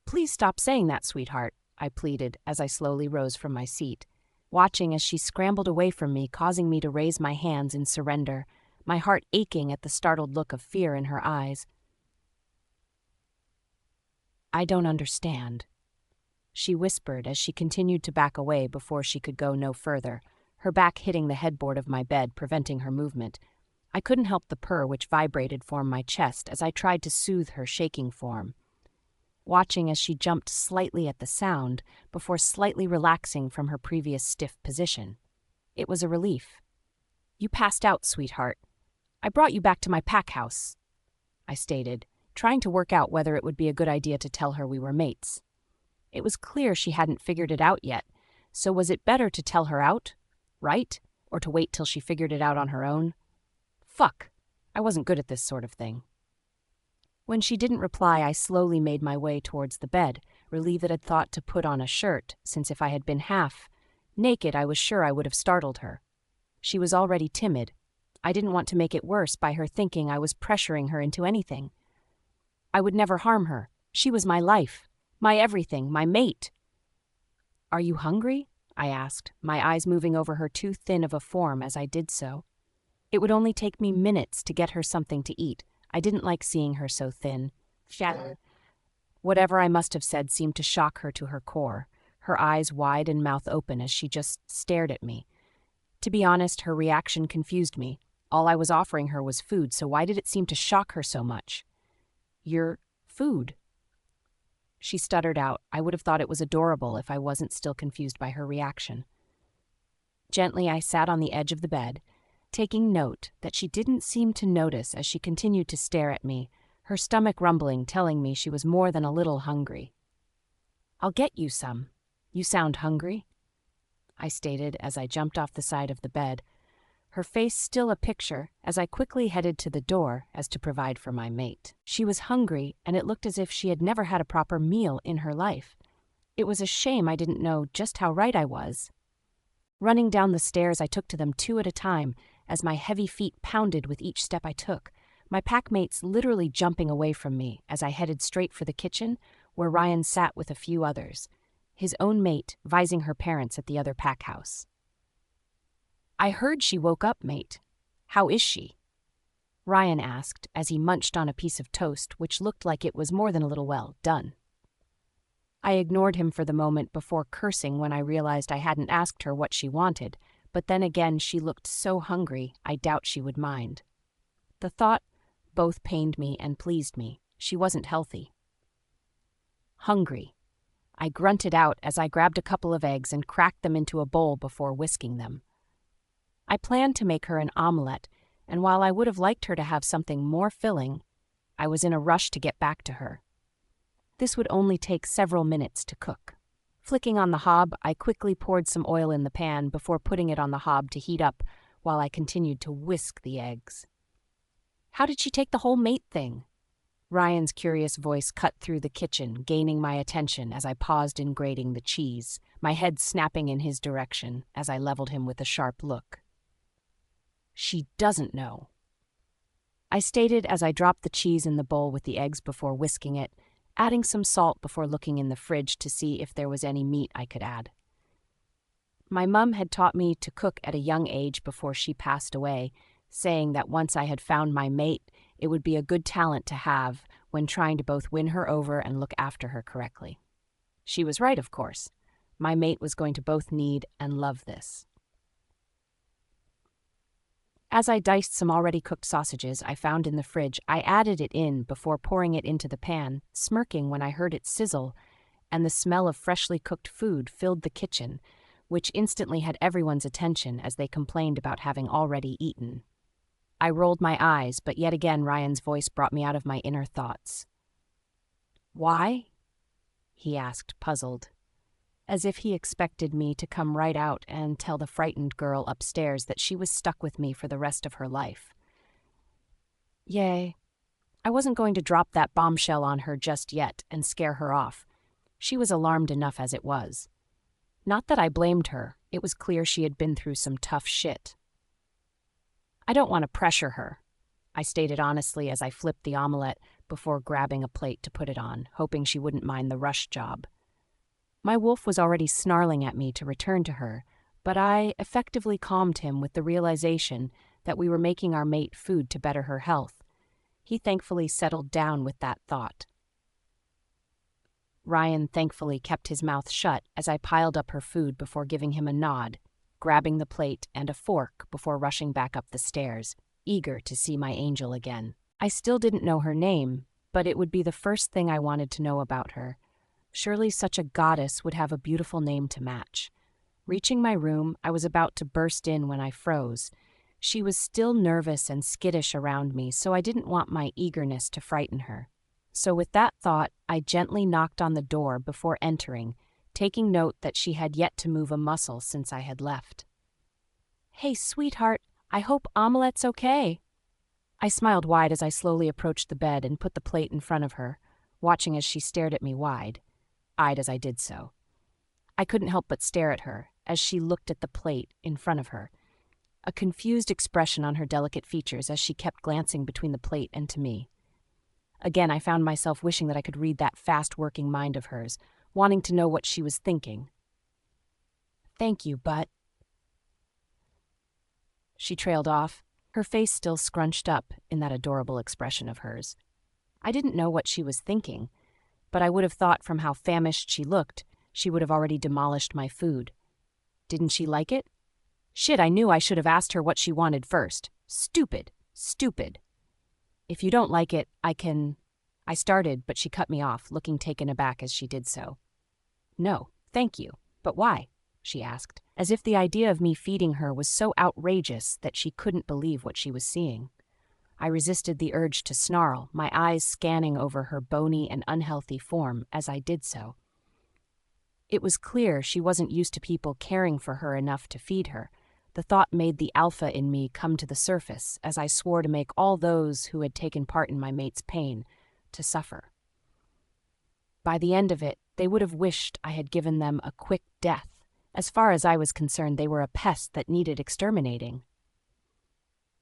"Please stop saying that, sweetheart," I pleaded as I slowly rose from my seat, watching as she scrambled away from me, causing me to raise my hands in surrender, my heart aching at the startled look of fear in her eyes. "I don't understand," she whispered as she continued to back away before she could go no further, her back hitting the headboard of my bed, preventing her movement. I couldn't help the purr which vibrated from my chest as I tried to soothe her shaking form, watching as she jumped slightly at the sound before slightly relaxing from her previous stiff position. It was a relief. "You passed out, sweetheart. I brought you back to my pack house," I stated, trying to work out whether it would be a good idea to tell her we were mates. It was clear she hadn't figured it out yet, so was it better to tell her out, right, or to wait till she figured it out on her own? Fuck, I wasn't good at this sort of thing. When she didn't reply, I slowly made my way towards the bed, relieved that I'd thought to put on a shirt, since if I had been half naked, I was sure I would have startled her. She was already timid. I didn't want to make it worse by her thinking I was pressuring her into anything. I would never harm her. She was my life, my everything, my mate. "Are you hungry?" I asked, my eyes moving over her too thin of a form as I did so. It would only take me minutes to get her something to eat. I didn't like seeing her so thin. Whatever I must have said seemed to shock her to her core, her eyes wide and mouth open as she just stared at me. To be honest, her reaction confused me. All I was offering her was food, so why did it seem to shock her so much? "Your food," she stuttered out. I would have thought it was adorable if I wasn't still confused by her reaction. Gently, I sat on the edge of the bed, taking note that she didn't seem to notice as she continued to stare at me, her stomach rumbling, telling me she was more than a little hungry. "I'll get you some. You sound hungry," I stated as I jumped off the side of the bed, her face still a picture as I quickly headed to the door as to provide for my mate. She was hungry, and it looked as if she had never had a proper meal in her life. It was a shame I didn't know just how right I was. Running down the stairs, I took to them 2 at a time as my heavy feet pounded with each step I took, my packmates literally jumping away from me as I headed straight for the kitchen, where Ryan sat with a few others, his own mate vising her parents at the other pack house. "I heard she woke up, mate. How is she?" Ryan asked as he munched on a piece of toast which looked like it was more than a little well done. I ignored him for the moment before cursing when I realized I hadn't asked her what she wanted, but then again she looked so hungry I doubt she would mind. The thought both pained me and pleased me. She wasn't healthy. "Hungry," I grunted out as I grabbed a couple of eggs and cracked them into a bowl before whisking them. I planned to make her an omelette, and while I would have liked her to have something more filling, I was in a rush to get back to her. This would only take several minutes to cook. Flicking on the hob, I quickly poured some oil in the pan before putting it on the hob to heat up while I continued to whisk the eggs. "How did she take the whole mate thing?" Ryan's curious voice cut through the kitchen, gaining my attention as I paused in grating the cheese, my head snapping in his direction as I leveled him with a sharp look. "She doesn't know," I stated as I dropped the cheese in the bowl with the eggs before whisking it, adding some salt before looking in the fridge to see if there was any meat I could add. My mum had taught me to cook at a young age before she passed away, saying that once I had found my mate, it would be a good talent to have when trying to both win her over and look after her correctly. She was right, of course. My mate was going to both need and love this. As I diced some already cooked sausages I found in the fridge, I added it in before pouring it into the pan, smirking when I heard it sizzle, and the smell of freshly cooked food filled the kitchen, which instantly had everyone's attention as they complained about having already eaten. I rolled my eyes, but yet again Ryan's voice brought me out of my inner thoughts. "Why?" he asked, puzzled. as if he expected me to come right out and tell the frightened girl upstairs that she was stuck with me for the rest of her life. Yay. I wasn't going to drop that bombshell on her just yet and scare her off. She was alarmed enough as it was. Not that I blamed her, it was clear she had been through some tough shit. I don't want to pressure her, I stated honestly as I flipped the omelette before grabbing a plate to put it on, hoping she wouldn't mind the rush job. My wolf was already snarling at me to return to her, but I effectively calmed him with the realization that we were making our mate food to better her health. He thankfully settled down with that thought. Ryan thankfully kept his mouth shut as I piled up her food before giving him a nod, grabbing the plate and a fork before rushing back up the stairs, eager to see my angel again. I still didn't know her name, but it would be the first thing I wanted to know about her. Surely such a goddess would have a beautiful name to match. Reaching my room, I was about to burst in when I froze. She was still nervous and skittish around me, so I didn't want my eagerness to frighten her. So with that thought, I gently knocked on the door before entering, taking note that she had yet to move a muscle since I had left. "Hey, sweetheart, I hope omelette's okay." I smiled wide as I slowly approached the bed and put the plate in front of her, watching as she stared at me wide-eyed as I did so. I couldn't help but stare at her as she looked at the plate in front of her, a confused expression on her delicate features as she kept glancing between the plate and to me. Again, I found myself wishing that I could read that fast-working mind of hers, wanting to know what she was thinking. "Thank you, but—" She trailed off, her face still scrunched up in that adorable expression of hers. I didn't know what she was thinking, but I would have thought from how famished she looked, she would have already demolished my food. Didn't she like it? Shit, I knew I should have asked her what she wanted first. Stupid. "If you don't like it, I started, but she cut me off, looking taken aback as she did so. "No, thank you. But why?" she asked, as if the idea of me feeding her was so outrageous that she couldn't believe what she was seeing. I resisted the urge to snarl, my eyes scanning over her bony and unhealthy form as I did so. It was clear she wasn't used to people caring for her enough to feed her. The thought made the alpha in me come to the surface as I swore to make all those who had taken part in my mate's pain to suffer. By the end of it, they would have wished I had given them a quick death. As far as I was concerned, they were a pest that needed exterminating.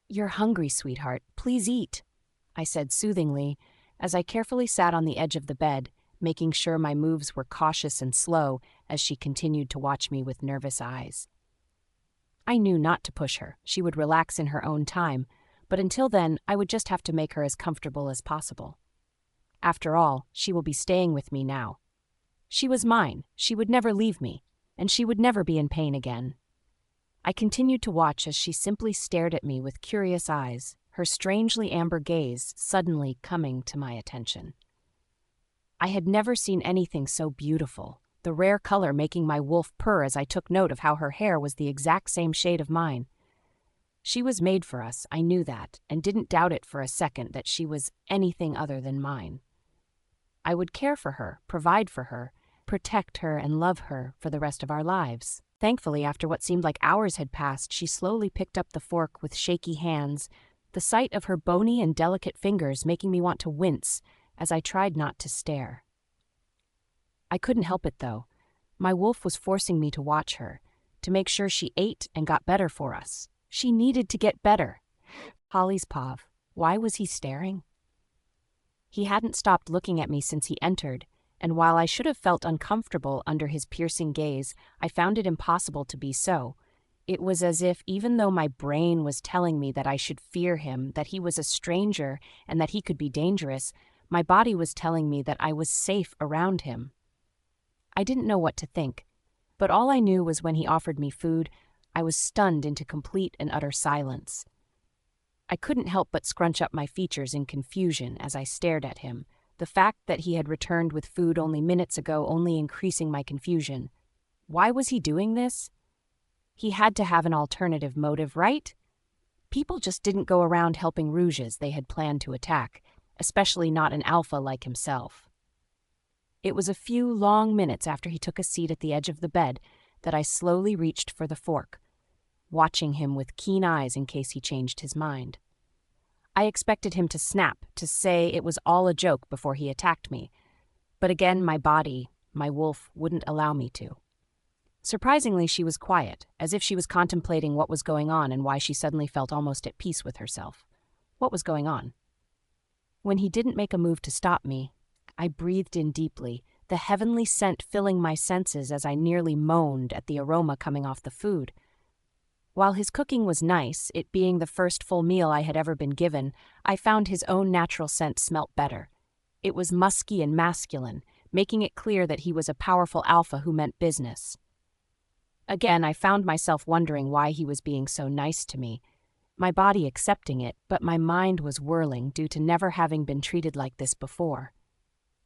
"You're hungry, sweetheart. Please eat," I said soothingly as I carefully sat on the edge of the bed, making sure my moves were cautious and slow as she continued to watch me with nervous eyes. I knew not to push her. She would relax in her own time, but until then, I would just have to make her as comfortable as possible. After all, she will be staying with me now. She was mine, she would never leave me, and she would never be in pain again. I continued to watch as she simply stared at me with curious eyes, her strangely amber gaze suddenly coming to my attention. I had never seen anything so beautiful, the rare color making my wolf purr as I took note of how her hair was the exact same shade of mine. She was made for us, I knew that, and didn't doubt it for a second that she was anything other than mine. I would care for her, provide for her, protect her, and love her for the rest of our lives. Thankfully, after what seemed like hours had passed, she slowly picked up the fork with shaky hands, the sight of her bony and delicate fingers making me want to wince as I tried not to stare. I couldn't help it, though. My wolf was forcing me to watch her, to make sure she ate and got better for us. She needed to get better. Holly's pav. Why was he staring? He hadn't stopped looking at me since he entered, and while I should have felt uncomfortable under his piercing gaze, I found it impossible to be so. It was as if, even though my brain was telling me that I should fear him, that he was a stranger, and that he could be dangerous, my body was telling me that I was safe around him. I didn't know what to think, but all I knew was when he offered me food, I was stunned into complete and utter silence. I couldn't help but scrunch up my features in confusion as I stared at him, the fact that he had returned with food only minutes ago only increasing my confusion. Why was he doing this? He had to have an alternative motive, right? People just didn't go around helping rouges they had planned to attack, especially not an alpha like himself. It was a few long minutes after he took a seat at the edge of the bed that I slowly reached for the fork, watching him with keen eyes in case he changed his mind. I expected him to snap, to say it was all a joke before he attacked me, but again my body, my wolf, wouldn't allow me to. Surprisingly, she was quiet, as if she was contemplating what was going on and why she suddenly felt almost at peace with herself. What was going on? When he didn't make a move to stop me, I breathed in deeply, the heavenly scent filling my senses as I nearly moaned at the aroma coming off the food. While his cooking was nice, it being the first full meal I had ever been given, I found his own natural scent smelt better. It was musky and masculine, making it clear that he was a powerful alpha who meant business. Again, I found myself wondering why he was being so nice to me, my body accepting it, but my mind was whirling due to never having been treated like this before.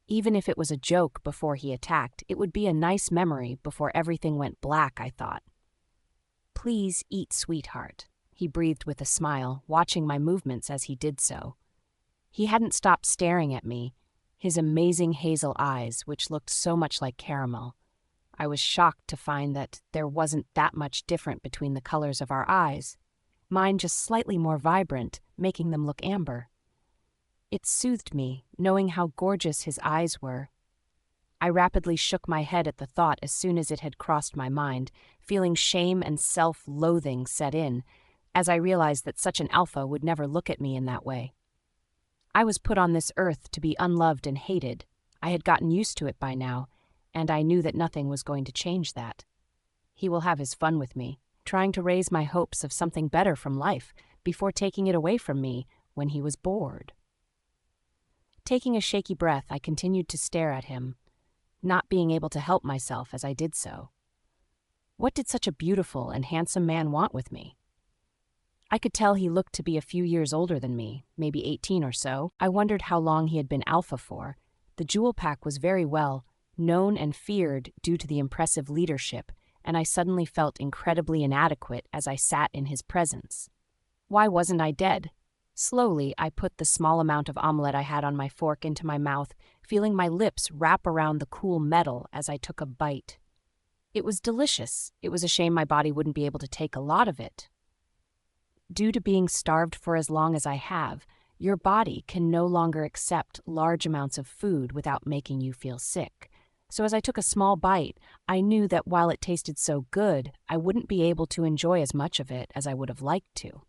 Even if it was a joke before he attacked, it would be a nice memory before everything went black, I thought. "Please eat, sweetheart," he breathed with a smile, watching my movements as he did so. He hadn't stopped staring at me, his amazing hazel eyes, which looked so much like caramel. I was shocked to find that there wasn't that much different between the colors of our eyes, mine just slightly more vibrant, making them look amber. It soothed me, knowing how gorgeous his eyes were. I rapidly shook my head at the thought as soon as it had crossed my mind, feeling shame and self-loathing set in, as I realized that such an alpha would never look at me in that way. I was put on this earth to be unloved and hated. I had gotten used to it by now, and I knew that nothing was going to change that. He will have his fun with me, trying to raise my hopes of something better from life before taking it away from me when he was bored. Taking a shaky breath, I continued to stare at him, not being able to help myself as I did so. What did such a beautiful and handsome man want with me? I could tell he looked to be a few years older than me, maybe 18 or so. I wondered how long he had been alpha for. The jewel pack was very well known and feared due to the impressive leadership, and I suddenly felt incredibly inadequate as I sat in his presence. Why wasn't I dead? Slowly, I put the small amount of omelette I had on my fork into my mouth, feeling my lips wrap around the cool metal as I took a bite. It was delicious. It was a shame my body wouldn't be able to take a lot of it. Due to being starved for as long as I have, your body can no longer accept large amounts of food without making you feel sick. So as I took a small bite, I knew that while it tasted so good, I wouldn't be able to enjoy as much of it as I would have liked to.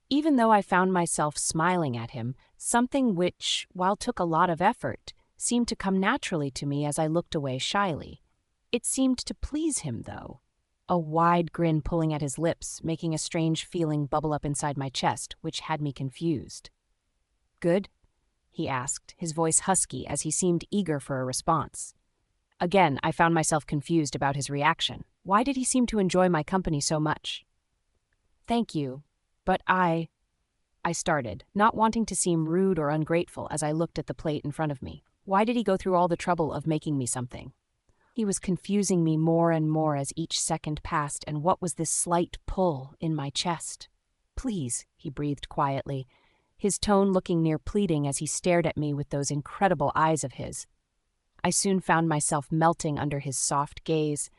Even though I found myself smiling at him, something which, while took a lot of effort, seemed to come naturally to me as I looked away shyly. It seemed to please him, though. A wide grin pulling at his lips, making a strange feeling bubble up inside my chest, which had me confused. "Good?" he asked, his voice husky as he seemed eager for a response. Again, I found myself confused about his reaction. Why did he seem to enjoy my company so much? "Thank you, but I started, not wanting to seem rude or ungrateful as I looked at the plate in front of me. Why did he go through all the trouble of making me something? He was confusing me more and more as each second passed, and what was this slight pull in my chest? "Please," he breathed quietly, his tone looking near pleading as he stared at me with those incredible eyes of his. I soon found myself melting under his soft gaze.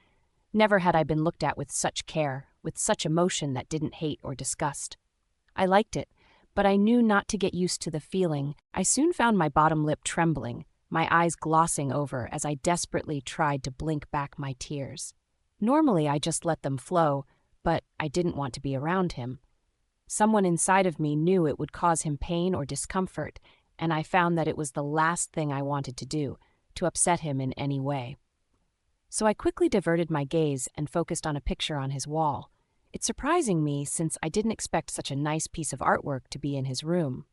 Never had I been looked at with such care, with such emotion that didn't hate or disgust. I liked it, but I knew not to get used to the feeling. I soon found my bottom lip trembling, my eyes glossing over as I desperately tried to blink back my tears. Normally I just let them flow, but I didn't want to be around him. Someone inside of me knew it would cause him pain or discomfort, and I found that it was the last thing I wanted to do, to upset him in any way. So I quickly diverted my gaze and focused on a picture on his wall. It surprising me since I didn't expect such a nice piece of artwork to be in his room.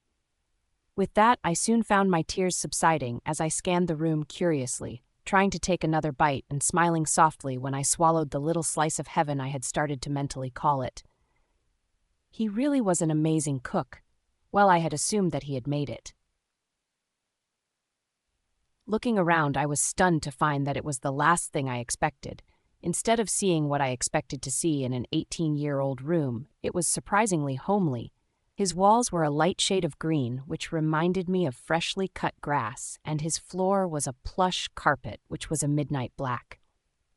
With that, I soon found my tears subsiding as I scanned the room curiously, trying to take another bite and smiling softly when I swallowed the little slice of heaven I had started to mentally call it. He really was an amazing cook. Well, I had assumed that he had made it. Looking around, I was stunned to find that it was the last thing I expected. Instead of seeing what I expected to see in an 18-year-old room, it was surprisingly homely. His walls were a light shade of green, which reminded me of freshly cut grass, and his floor was a plush carpet, which was a midnight black.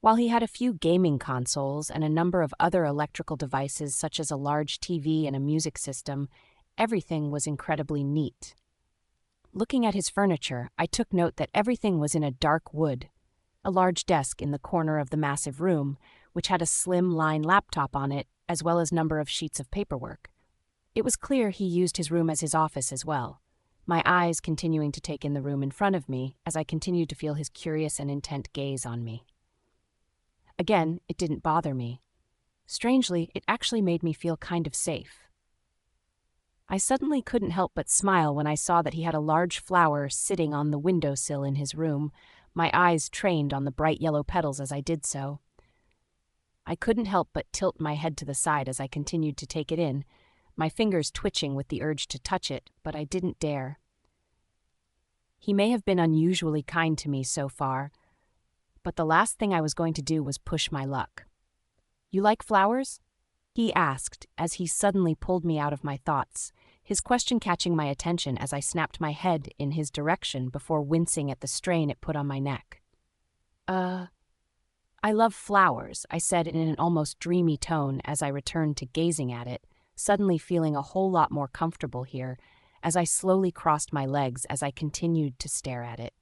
While he had a few gaming consoles and a number of other electrical devices such as a large TV and a music system, everything was incredibly neat. Looking at his furniture, I took note that everything was in a dark wood. A large desk in the corner of the massive room, which had a slim line laptop on it, as well as a number of sheets of paperwork. It was clear he used his room as his office as well, my eyes continuing to take in the room in front of me as I continued to feel his curious and intent gaze on me. Again, it didn't bother me. Strangely, it actually made me feel kind of safe. I suddenly couldn't help but smile when I saw that he had a large flower sitting on the windowsill in his room, my eyes trained on the bright yellow petals as I did so. I couldn't help but tilt my head to the side as I continued to take it in, my fingers twitching with the urge to touch it, but I didn't dare. He may have been unusually kind to me so far, but the last thing I was going to do was push my luck. "You like flowers?" he asked as he suddenly pulled me out of my thoughts, his question catching my attention as I snapped my head in his direction before wincing at the strain it put on my neck. I love flowers," I said in an almost dreamy tone as I returned to gazing at it, suddenly feeling a whole lot more comfortable here as I slowly crossed my legs as I continued to stare at it.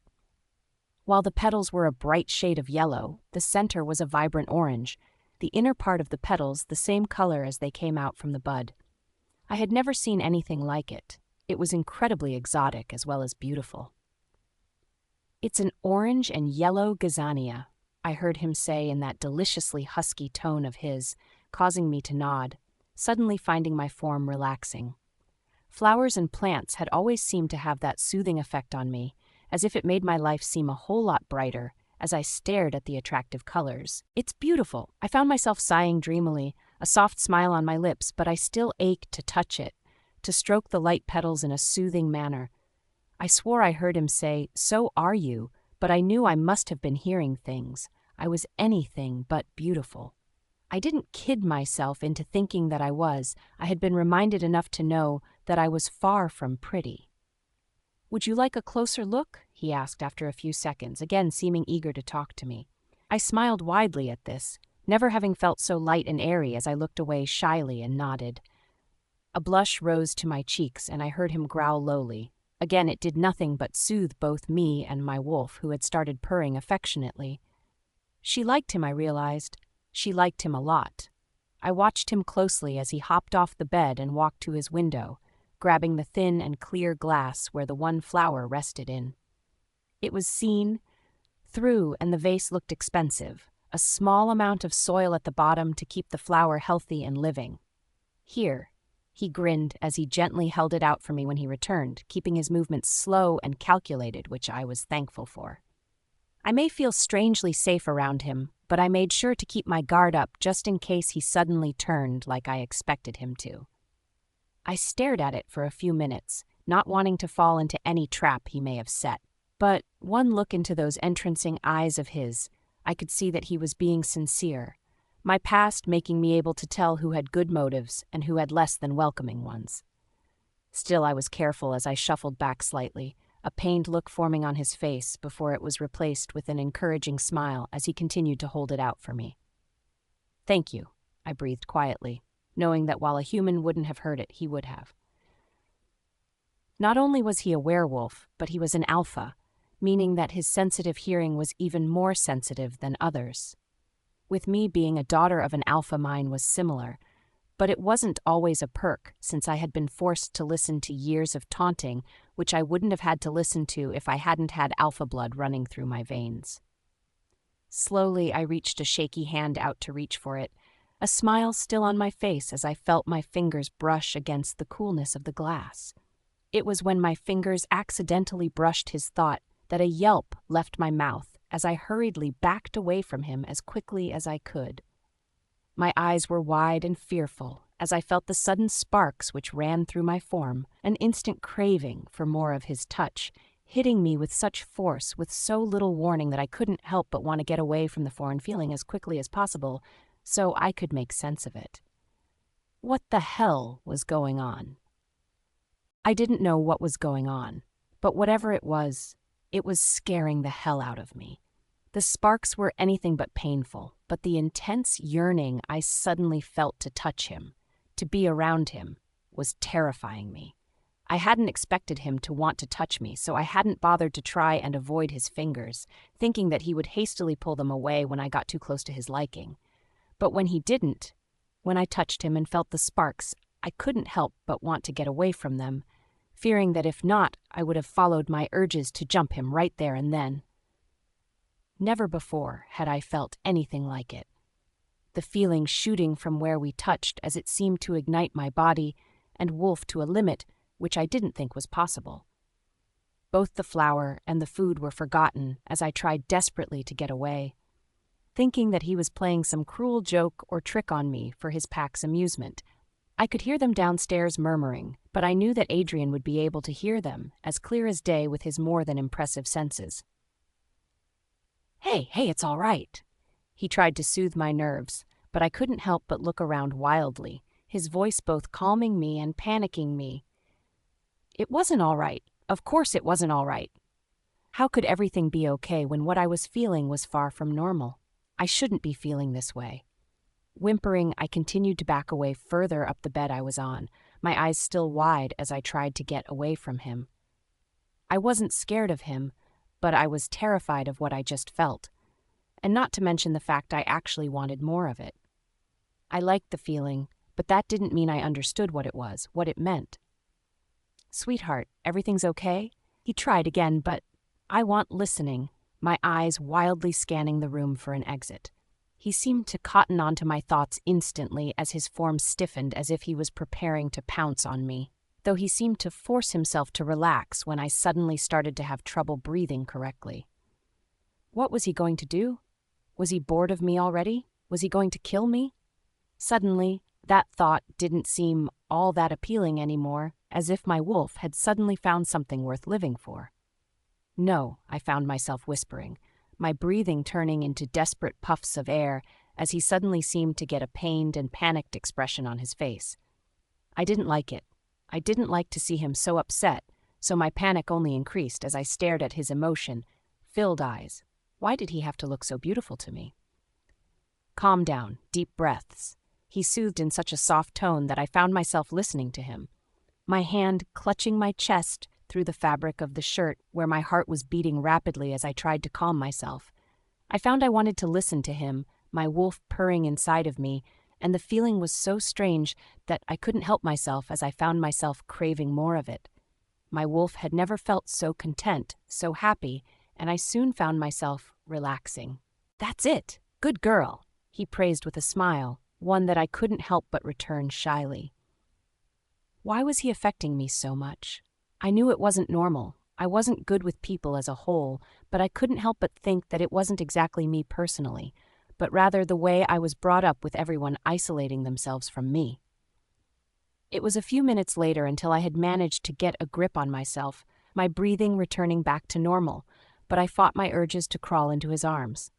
While the petals were a bright shade of yellow, the center was a vibrant orange, the inner part of the petals the same color as they came out from the bud. I had never seen anything like it. It was incredibly exotic as well as beautiful. "It's an orange and yellow gazania," I heard him say in that deliciously husky tone of his, causing me to nod, suddenly finding my form relaxing. Flowers and plants had always seemed to have that soothing effect on me, as if it made my life seem a whole lot brighter as I stared at the attractive colors. "It's beautiful." I found myself sighing dreamily, a soft smile on my lips, but I still ached to touch it, to stroke the light petals in a soothing manner. I swore I heard him say, "So are you," but I knew I must have been hearing things. I was anything but beautiful. I didn't kid myself into thinking that I was. I had been reminded enough to know that I was far from pretty. "Would you like a closer look?" he asked after a few seconds, again seeming eager to talk to me. I smiled widely at this, never having felt so light and airy as I looked away shyly and nodded. A blush rose to my cheeks and I heard him growl lowly. Again, it did nothing but soothe both me and my wolf, who had started purring affectionately. She liked him, I realized. She liked him a lot. I watched him closely as he hopped off the bed and walked to his window, grabbing the thin and clear glass where the one flower rested in. It was seen through, and the vase looked expensive, a small amount of soil at the bottom to keep the flower healthy and living. "Here," he grinned as he gently held it out for me when he returned, keeping his movements slow and calculated, which I was thankful for. I may feel strangely safe around him, but I made sure to keep my guard up just in case he suddenly turned like I expected him to. I stared at it for a few minutes, not wanting to fall into any trap he may have set. But one look into those entrancing eyes of his, I could see that he was being sincere, my past making me able to tell who had good motives and who had less than welcoming ones. Still, I was careful as I shuffled back slightly, a pained look forming on his face before it was replaced with an encouraging smile as he continued to hold it out for me. "Thank you," I breathed quietly, knowing that while a human wouldn't have heard it, he would have. Not only was he a werewolf, but he was an alpha, meaning that his sensitive hearing was even more sensitive than others. With me, being a daughter of an alpha, mine was similar, but it wasn't always a perk since I had been forced to listen to years of taunting, which I wouldn't have had to listen to if I hadn't had alpha blood running through my veins. Slowly, I reached a shaky hand out to reach for it, a smile still on my face as I felt my fingers brush against the coolness of the glass. It was when my fingers accidentally brushed his thought that a yelp left my mouth as I hurriedly backed away from him as quickly as I could. My eyes were wide and fearful as I felt the sudden sparks which ran through my form, an instant craving for more of his touch, hitting me with such force, with so little warning that I couldn't help but want to get away from the foreign feeling as quickly as possible so I could make sense of it. What the hell was going on? I didn't know what was going on, but whatever it was scaring the hell out of me. The sparks were anything but painful, but the intense yearning I suddenly felt to touch him, to be around him, was terrifying me. I hadn't expected him to want to touch me, so I hadn't bothered to try and avoid his fingers, thinking that he would hastily pull them away when I got too close to his liking. But when he didn't, when I touched him and felt the sparks, I couldn't help but want to get away from them, fearing that if not, I would have followed my urges to jump him right there and then. Never before had I felt anything like it. The feeling shooting from where we touched as it seemed to ignite my body and Wolf to a limit which I didn't think was possible. Both the flower and the food were forgotten as I tried desperately to get away, thinking that he was playing some cruel joke or trick on me for his pack's amusement. I could hear them downstairs murmuring, but I knew that Adrien would be able to hear them as clear as day with his more than impressive senses. Hey, it's all right. He tried to soothe my nerves, but I couldn't help but look around wildly, his voice both calming me and panicking me. It wasn't all right. Of course it wasn't all right. How could everything be okay when what I was feeling was far from normal? I shouldn't be feeling this way. Whimpering, I continued to back away further up the bed I was on, my eyes still wide as I tried to get away from him. I wasn't scared of him, but I was terrified of what I just felt, and not to mention the fact I actually wanted more of it. I liked the feeling, but that didn't mean I understood what it was, what it meant. Sweetheart, everything's okay? He tried again, but I want listening, my eyes wildly scanning the room for an exit. He seemed to cotton onto my thoughts instantly as his form stiffened as if he was preparing to pounce on me, though he seemed to force himself to relax when I suddenly started to have trouble breathing correctly. What was he going to do? Was he bored of me already? Was he going to kill me? Suddenly, that thought didn't seem all that appealing anymore, as if my Wolf had suddenly found something worth living for. No, I found myself whispering, my breathing turning into desperate puffs of air as he suddenly seemed to get a pained and panicked expression on his face. I didn't like it. I didn't like to see him so upset, so my panic only increased as I stared at his emotion-filled eyes. Why did he have to look so beautiful to me? Calm down, deep breaths. He soothed in such a soft tone that I found myself listening to him, my hand clutching my chest through the fabric of the shirt where my heart was beating rapidly as I tried to calm myself. I found I wanted to listen to him, my Wolf purring inside of me, and the feeling was so strange that I couldn't help myself as I found myself craving more of it. My Wolf had never felt so content, so happy, and I soon found myself relaxing. That's it! Good girl! He praised with a smile, one that I couldn't help but return shyly. Why was he affecting me so much? I knew it wasn't normal. I wasn't good with people as a whole, but I couldn't help but think that it wasn't exactly me personally, but rather the way I was brought up with everyone isolating themselves from me. It was a few minutes later until I had managed to get a grip on myself, my breathing returning back to normal, but I fought my urges to crawl into his arms.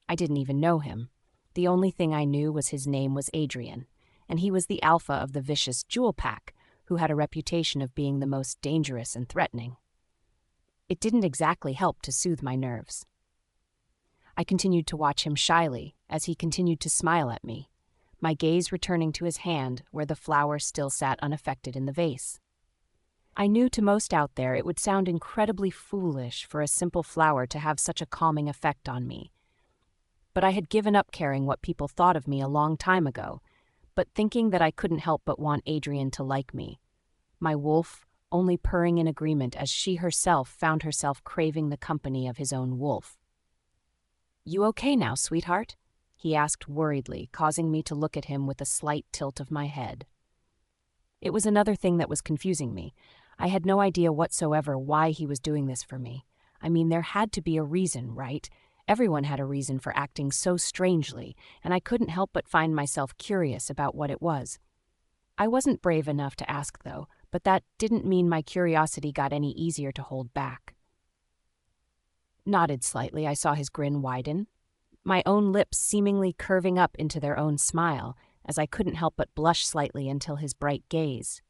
I didn't even know him. The only thing I knew was his name was Adrien, and he was the alpha of the vicious Jewel Pack, who had a reputation of being the most dangerous and threatening. It didn't exactly help to soothe my nerves. I continued to watch him shyly as he continued to smile at me, my gaze returning to his hand where the flower still sat unaffected in the vase. I knew to most out there it would sound incredibly foolish for a simple flower to have such a calming effect on me, but I had given up caring what people thought of me a long time ago, but thinking that I couldn't help but want Adrien to like me, my Wolf only purring in agreement as she herself found herself craving the company of his own wolf. "You okay now, sweetheart?" he asked worriedly, causing me to look at him with a slight tilt of my head. It was another thing that was confusing me. I had no idea whatsoever why he was doing this for me. I mean, there had to be a reason, right? Everyone had a reason for acting so strangely, and I couldn't help but find myself curious about what it was. I wasn't brave enough to ask, though, but that didn't mean my curiosity got any easier to hold back. Nodded slightly, I saw his grin widen, my own lips seemingly curving up into their own smile, as I couldn't help but blush slightly until his bright gaze.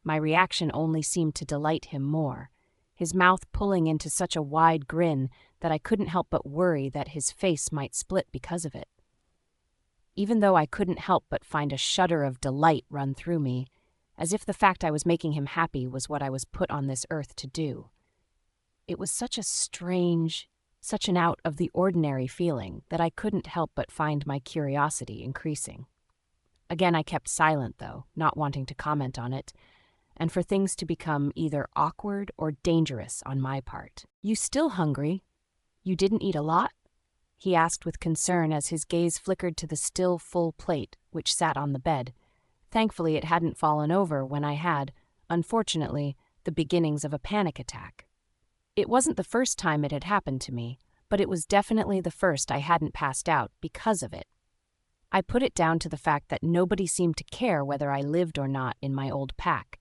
My reaction only seemed to delight him more, his mouth pulling into such a wide grin that I couldn't help but worry that his face might split because of it. Even though I couldn't help but find a shudder of delight run through me, as if the fact I was making him happy was what I was put on this earth to do. It was such a strange, such an out-of-the-ordinary feeling that I couldn't help but find my curiosity increasing. Again, I kept silent, though, not wanting to comment on it, and for things to become either awkward or dangerous on my part. "You still hungry? You didn't eat a lot?" he asked with concern as his gaze flickered to the still full plate which sat on the bed. Thankfully, it hadn't fallen over when I had, unfortunately, the beginnings of a panic attack. It wasn't the first time it had happened to me, but it was definitely the first I hadn't passed out because of it. I put it down to the fact that nobody seemed to care whether I lived or not in my old pack.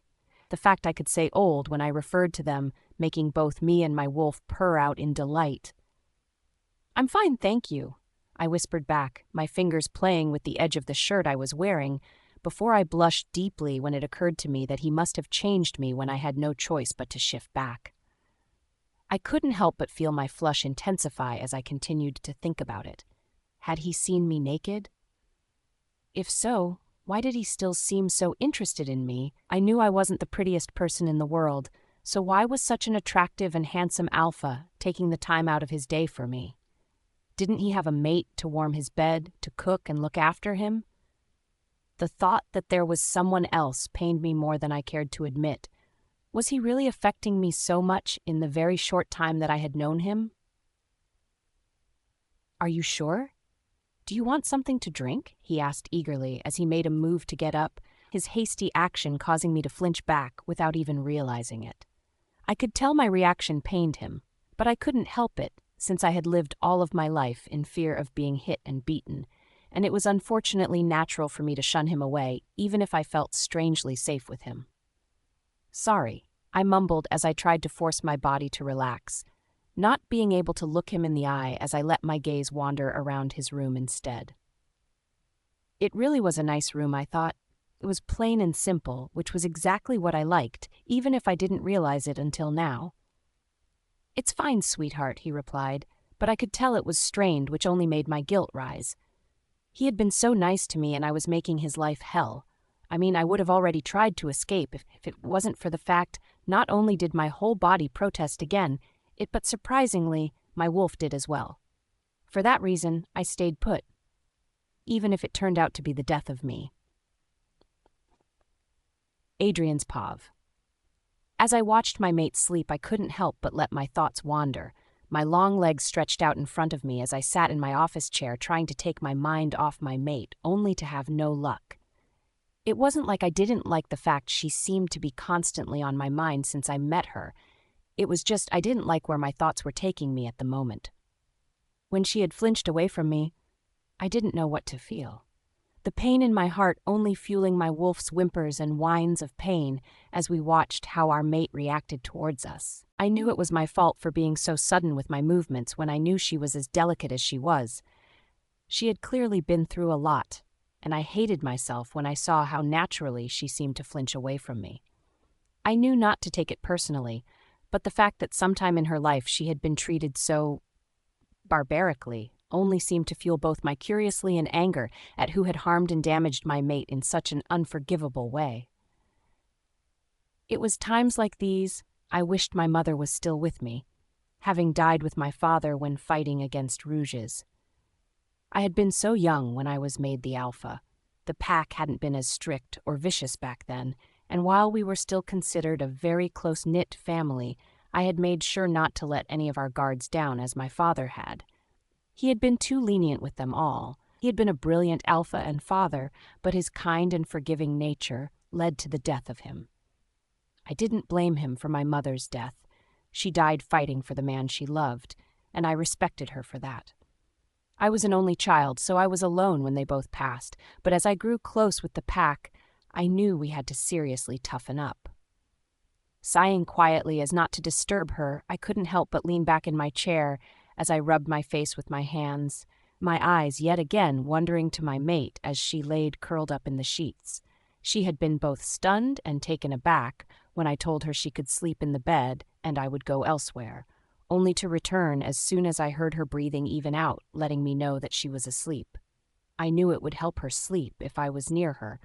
The fact I could say old when I referred to them, making both me and my wolf purr out in delight. "I'm fine, thank you," I whispered back, my fingers playing with the edge of the shirt I was wearing, before I blushed deeply when it occurred to me that he must have changed me when I had no choice but to shift back. I couldn't help but feel my flush intensify as I continued to think about it. Had he seen me naked? If so, why did he still seem so interested in me? I knew I wasn't the prettiest person in the world, so why was such an attractive and handsome alpha taking the time out of his day for me? Didn't he have a mate to warm his bed, to cook and look after him? The thought that there was someone else pained me more than I cared to admit. Was he really affecting me so much in the very short time that I had known him? "Are you sure? Do you want something to drink?" he asked eagerly as he made a move to get up, his hasty action causing me to flinch back without even realizing it. I could tell my reaction pained him, but I couldn't help it since I had lived all of my life in fear of being hit and beaten, and it was unfortunately natural for me to shun him away even if I felt strangely safe with him. "Sorry," I mumbled as I tried to force my body to relax, not being able to look him in the eye as I let my gaze wander around his room instead. It really was a nice room, I thought. It was plain and simple, which was exactly what I liked, even if I didn't realize it until now. "It's fine, sweetheart," he replied, but I could tell it was strained, which only made my guilt rise. He had been so nice to me and I was making his life hell. I mean, I would have already tried to escape if it wasn't for the fact not only did my whole body protest again, but surprisingly, my wolf did as well. For that reason, I stayed put, even if it turned out to be the death of me. Adrien's Pav. As I watched my mate sleep, I couldn't help but let my thoughts wander, my long legs stretched out in front of me as I sat in my office chair trying to take my mind off my mate, only to have no luck. It wasn't like I didn't like the fact she seemed to be constantly on my mind since I met her. It was just I didn't like where my thoughts were taking me at the moment. When she had flinched away from me, I didn't know what to feel. The pain in my heart only fueling my wolf's whimpers and whines of pain as we watched how our mate reacted towards us. I knew it was my fault for being so sudden with my movements when I knew she was as delicate as she was. She had clearly been through a lot, and I hated myself when I saw how naturally she seemed to flinch away from me. I knew not to take it personally, but the fact that sometime in her life she had been treated so barbarically only seemed to fuel both my curiosity and anger at who had harmed and damaged my mate in such an unforgivable way. It was times like these I wished my mother was still with me, having died with my father when fighting against Rouges. I had been so young when I was made the alpha. The pack hadn't been as strict or vicious back then, and while we were still considered a very close-knit family, I had made sure not to let any of our guards down as my father had. He had been too lenient with them all. He had been a brilliant alpha and father, but his kind and forgiving nature led to the death of him. I didn't blame him for my mother's death. She died fighting for the man she loved, and I respected her for that. I was an only child, so I was alone when they both passed, but as I grew close with the pack, I knew we had to seriously toughen up. Sighing quietly as not to disturb her, I couldn't help but lean back in my chair as I rubbed my face with my hands, my eyes yet again wandering to my mate as she laid curled up in the sheets. She had been both stunned and taken aback when I told her she could sleep in the bed and I would go elsewhere, only to return as soon as I heard her breathing even out, letting me know that she was asleep. I knew it would help her sleep if I was near her.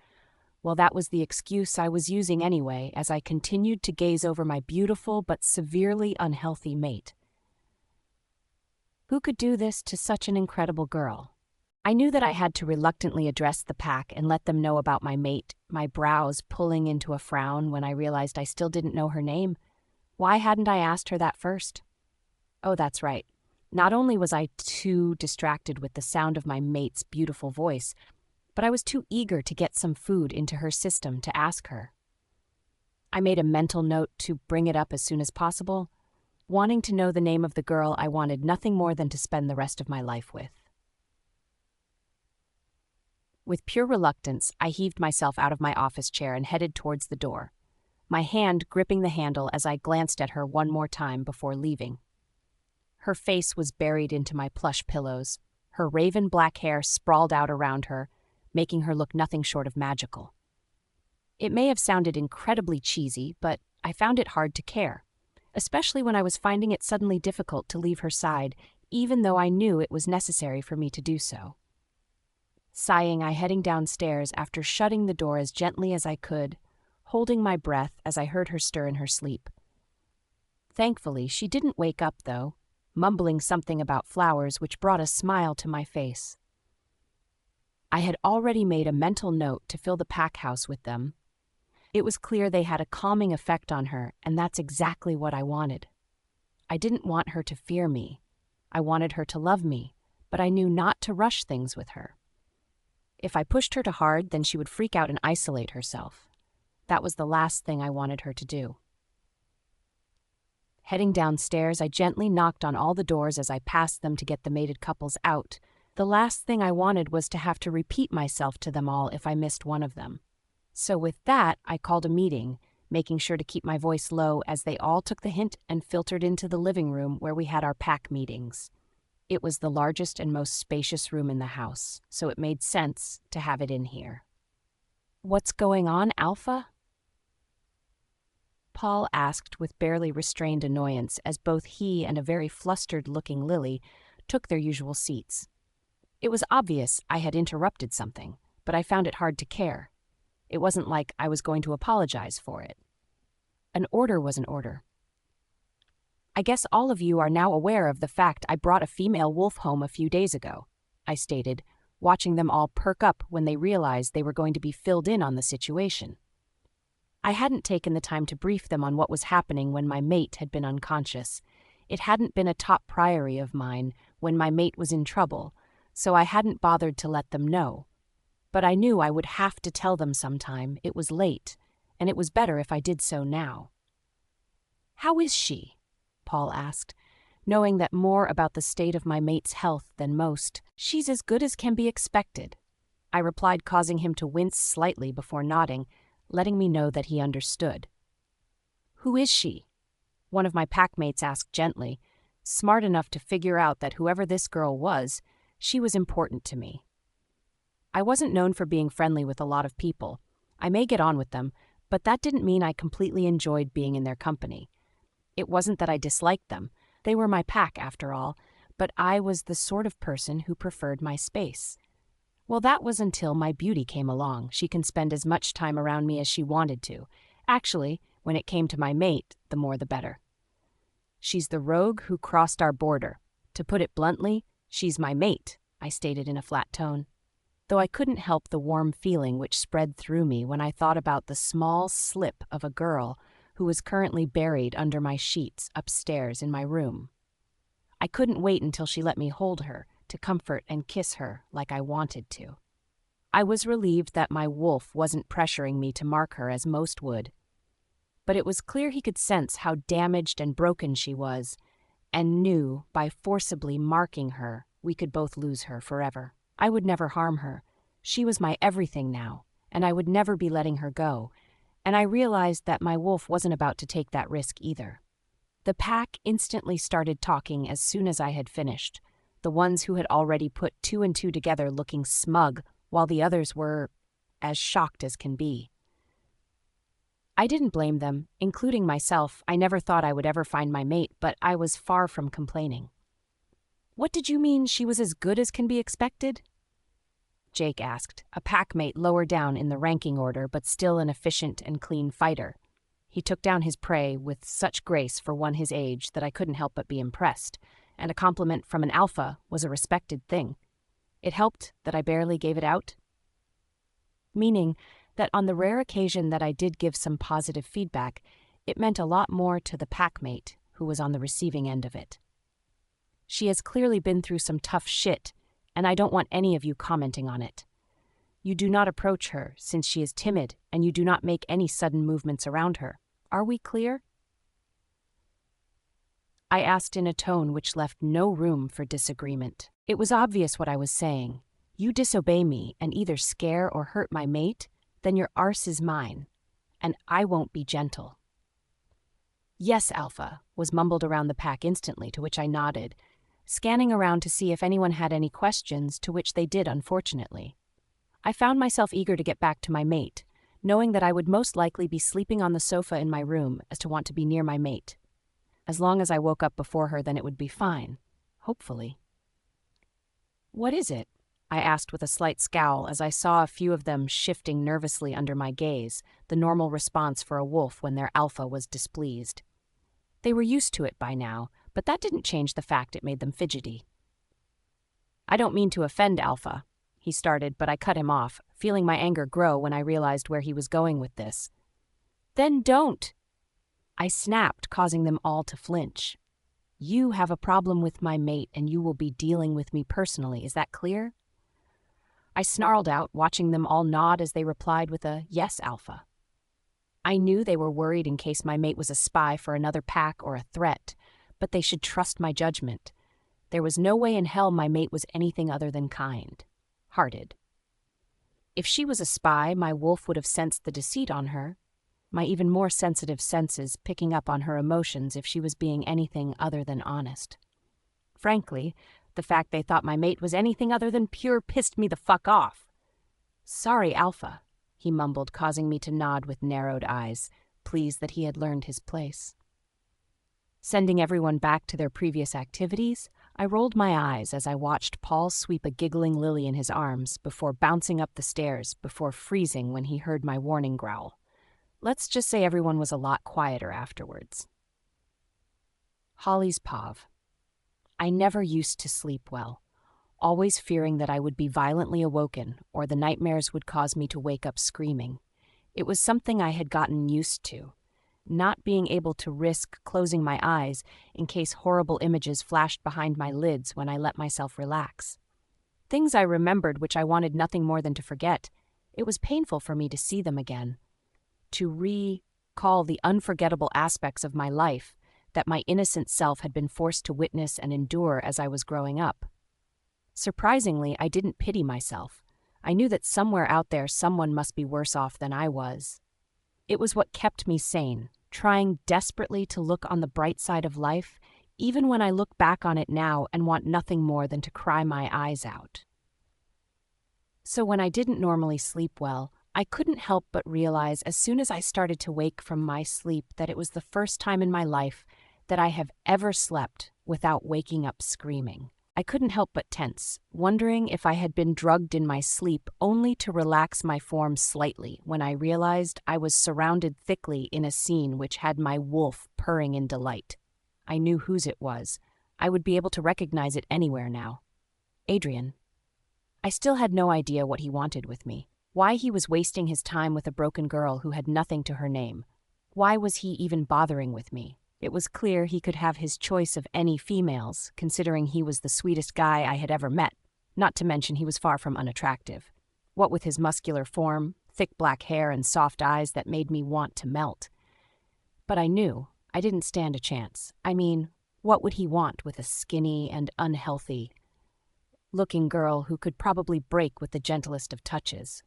Well, that was the excuse I was using anyway, as I continued to gaze over my beautiful but severely unhealthy mate. Who could do this to such an incredible girl? I knew that I had to reluctantly address the pack and let them know about my mate, my brows pulling into a frown when I realized I still didn't know her name. Why hadn't I asked her that first? Oh, that's right. Not only was I too distracted with the sound of my mate's beautiful voice, but I was too eager to get some food into her system to ask her. I made a mental note to bring it up as soon as possible, wanting to know the name of the girl I wanted nothing more than to spend the rest of my life with. With pure reluctance, I heaved myself out of my office chair and headed towards the door, my hand gripping the handle as I glanced at her one more time before leaving. Her face was buried into my plush pillows, her raven black hair sprawled out around her, making her look nothing short of magical. It may have sounded incredibly cheesy, but I found it hard to care, especially when I was finding it suddenly difficult to leave her side, even though I knew it was necessary for me to do so. Sighing, I heading downstairs after shutting the door as gently as I could, holding my breath as I heard her stir in her sleep. Thankfully, she didn't wake up, though, mumbling something about flowers which brought a smile to my face. I had already made a mental note to fill the pack house with them. It was clear they had a calming effect on her, and that's exactly what I wanted. I didn't want her to fear me. I wanted her to love me, but I knew not to rush things with her. If I pushed her too hard, then she would freak out and isolate herself. That was the last thing I wanted her to do. Heading downstairs, I gently knocked on all the doors as I passed them to get the mated couples out. The last thing I wanted was to have to repeat myself to them all if I missed one of them. So with that, I called a meeting, making sure to keep my voice low as they all took the hint and filtered into the living room where we had our pack meetings. It was the largest and most spacious room in the house, so it made sense to have it in here. "What's going on, Alpha?" Paul asked with barely restrained annoyance as both he and a very flustered-looking Lily took their usual seats. It was obvious I had interrupted something, but I found it hard to care. It wasn't like I was going to apologize for it. An order was an order. "I guess all of you are now aware of the fact I brought a female wolf home a few days ago," I stated, watching them all perk up when they realized they were going to be filled in on the situation. I hadn't taken the time to brief them on what was happening when my mate had been unconscious. It hadn't been a top priority of mine when my mate was in trouble, so I hadn't bothered to let them know. But I knew I would have to tell them sometime. It was late, and it was better if I did so now. "How is she?" Paul asked, knowing that more about the state of my mate's health than most. "She's as good as can be expected," I replied, causing him to wince slightly before nodding, letting me know that he understood. "Who is she?" one of my packmates asked gently, smart enough to figure out that whoever this girl was, she was important to me. I wasn't known for being friendly with a lot of people. I may get on with them, but that didn't mean I completely enjoyed being in their company. It wasn't that I disliked them. They were my pack, after all, but I was the sort of person who preferred my space. Well, that was until my beauty came along. She can spend as much time around me as she wanted to. Actually, when it came to my mate, the more the better. She's the rogue who crossed our border. To put it bluntly, she's my mate, I stated in a flat tone. Though I couldn't help the warm feeling which spread through me when I thought about the small slip of a girl who was currently buried under my sheets upstairs in my room. I couldn't wait until she let me hold her, to comfort and kiss her like I wanted to. I was relieved that my wolf wasn't pressuring me to mark her as most would. But it was clear he could sense how damaged and broken she was, and knew by forcibly marking her we could both lose her forever. I would never harm her. She was my everything now, and I would never be letting her go, and I realized that my wolf wasn't about to take that risk either. The pack instantly started talking as soon as I had finished, the ones who had already put two and two together looking smug, while the others were as shocked as can be. I didn't blame them, including myself. I never thought I would ever find my mate, but I was far from complaining. "What did you mean she was as good as can be expected?" Jake asked, a pack mate lower down in the ranking order but still an efficient and clean fighter. He took down his prey with such grace for one his age that I couldn't help but be impressed, and a compliment from an alpha was a respected thing. It helped that I barely gave it out. Meaning that on the rare occasion that I did give some positive feedback, it meant a lot more to the packmate who was on the receiving end of it. She has clearly been through some tough shit, and I don't want any of you commenting on it. You do not approach her, since she is timid, and you do not make any sudden movements around her. Are we clear? I asked in a tone which left no room for disagreement. It was obvious what I was saying. You disobey me and either scare or hurt my mate, then your arse is mine, and I won't be gentle. "Yes, Alpha," was mumbled around the pack instantly, to which I nodded, scanning around to see if anyone had any questions, to which they did, unfortunately. I found myself eager to get back to my mate, knowing that I would most likely be sleeping on the sofa in my room as to want to be near my mate. As long as I woke up before her, then it would be fine, hopefully. "What is it?" I asked with a slight scowl as I saw a few of them shifting nervously under my gaze, the normal response for a wolf when their alpha was displeased. They were used to it by now, but that didn't change the fact it made them fidgety. "I don't mean to offend Alpha," he started, but I cut him off, feeling my anger grow when I realized where he was going with this. "Then don't!" I snapped, causing them all to flinch. "You have a problem with my mate, and you will be dealing with me personally, is that clear?" I snarled out, watching them all nod as they replied with a "Yes, Alpha." I knew they were worried in case my mate was a spy for another pack or a threat, but they should trust my judgment. There was no way in hell my mate was anything other than kind-hearted. If she was a spy, my wolf would have sensed the deceit on her, my even more sensitive senses picking up on her emotions if she was being anything other than honest. Frankly, the fact they thought my mate was anything other than pure pissed me the fuck off. "Sorry, Alpha," he mumbled, causing me to nod with narrowed eyes, pleased that he had learned his place. Sending everyone back to their previous activities, I rolled my eyes as I watched Paul sweep a giggling Lily in his arms before bouncing up the stairs before freezing when he heard my warning growl. Let's just say everyone was a lot quieter afterwards. Holly's Pav. I never used to sleep well, always fearing that I would be violently awoken or the nightmares would cause me to wake up screaming. It was something I had gotten used to, not being able to risk closing my eyes in case horrible images flashed behind my lids when I let myself relax. Things I remembered which I wanted nothing more than to forget. It was painful for me to see them again, to recall the unforgettable aspects of my life that my innocent self had been forced to witness and endure as I was growing up. Surprisingly, I didn't pity myself. I knew that somewhere out there someone must be worse off than I was. It was what kept me sane, trying desperately to look on the bright side of life, even when I look back on it now and want nothing more than to cry my eyes out. So when I didn't normally sleep well, I couldn't help but realize as soon as I started to wake from my sleep that it was the first time in my life that I have ever slept without waking up screaming. I couldn't help but tense, wondering if I had been drugged in my sleep only to relax my form slightly when I realized I was surrounded thickly in a scene which had my wolf purring in delight. I knew whose it was. I would be able to recognize it anywhere now. Adrien. I still had no idea what he wanted with me. Why he was wasting his time with a broken girl who had nothing to her name. Why was he even bothering with me? It was clear he could have his choice of any females, considering he was the sweetest guy I had ever met, not to mention he was far from unattractive. What with his muscular form, thick black hair, and soft eyes that made me want to melt. But I knew I didn't stand a chance. I mean, what would he want with a skinny and unhealthy-looking girl who could probably break with the gentlest of touches?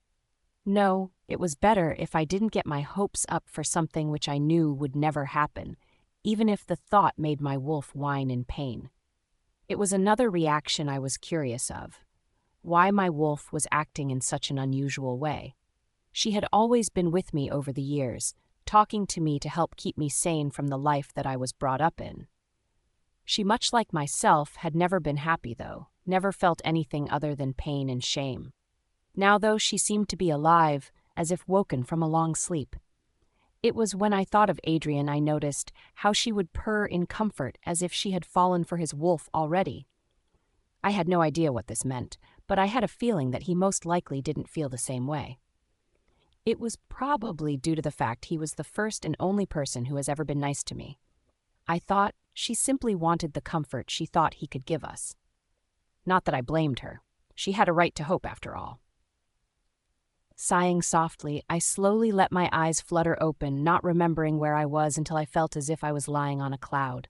No, it was better if I didn't get my hopes up for something which I knew would never happen, even if the thought made my wolf whine in pain. It was another reaction I was curious of. Why my wolf was acting in such an unusual way. She had always been with me over the years, talking to me to help keep me sane from the life that I was brought up in. She, much like myself, had never been happy, though, never felt anything other than pain and shame. Now, though, she seemed to be alive, as if woken from a long sleep. It was when I thought of Adrien I noticed how she would purr in comfort as if she had fallen for his wolf already. I had no idea what this meant, but I had a feeling that he most likely didn't feel the same way. It was probably due to the fact he was the first and only person who has ever been nice to me. I thought she simply wanted the comfort she thought he could give us. Not that I blamed her. She had a right to hope, after all. Sighing softly, I slowly let my eyes flutter open, not remembering where I was until I felt as if I was lying on a cloud.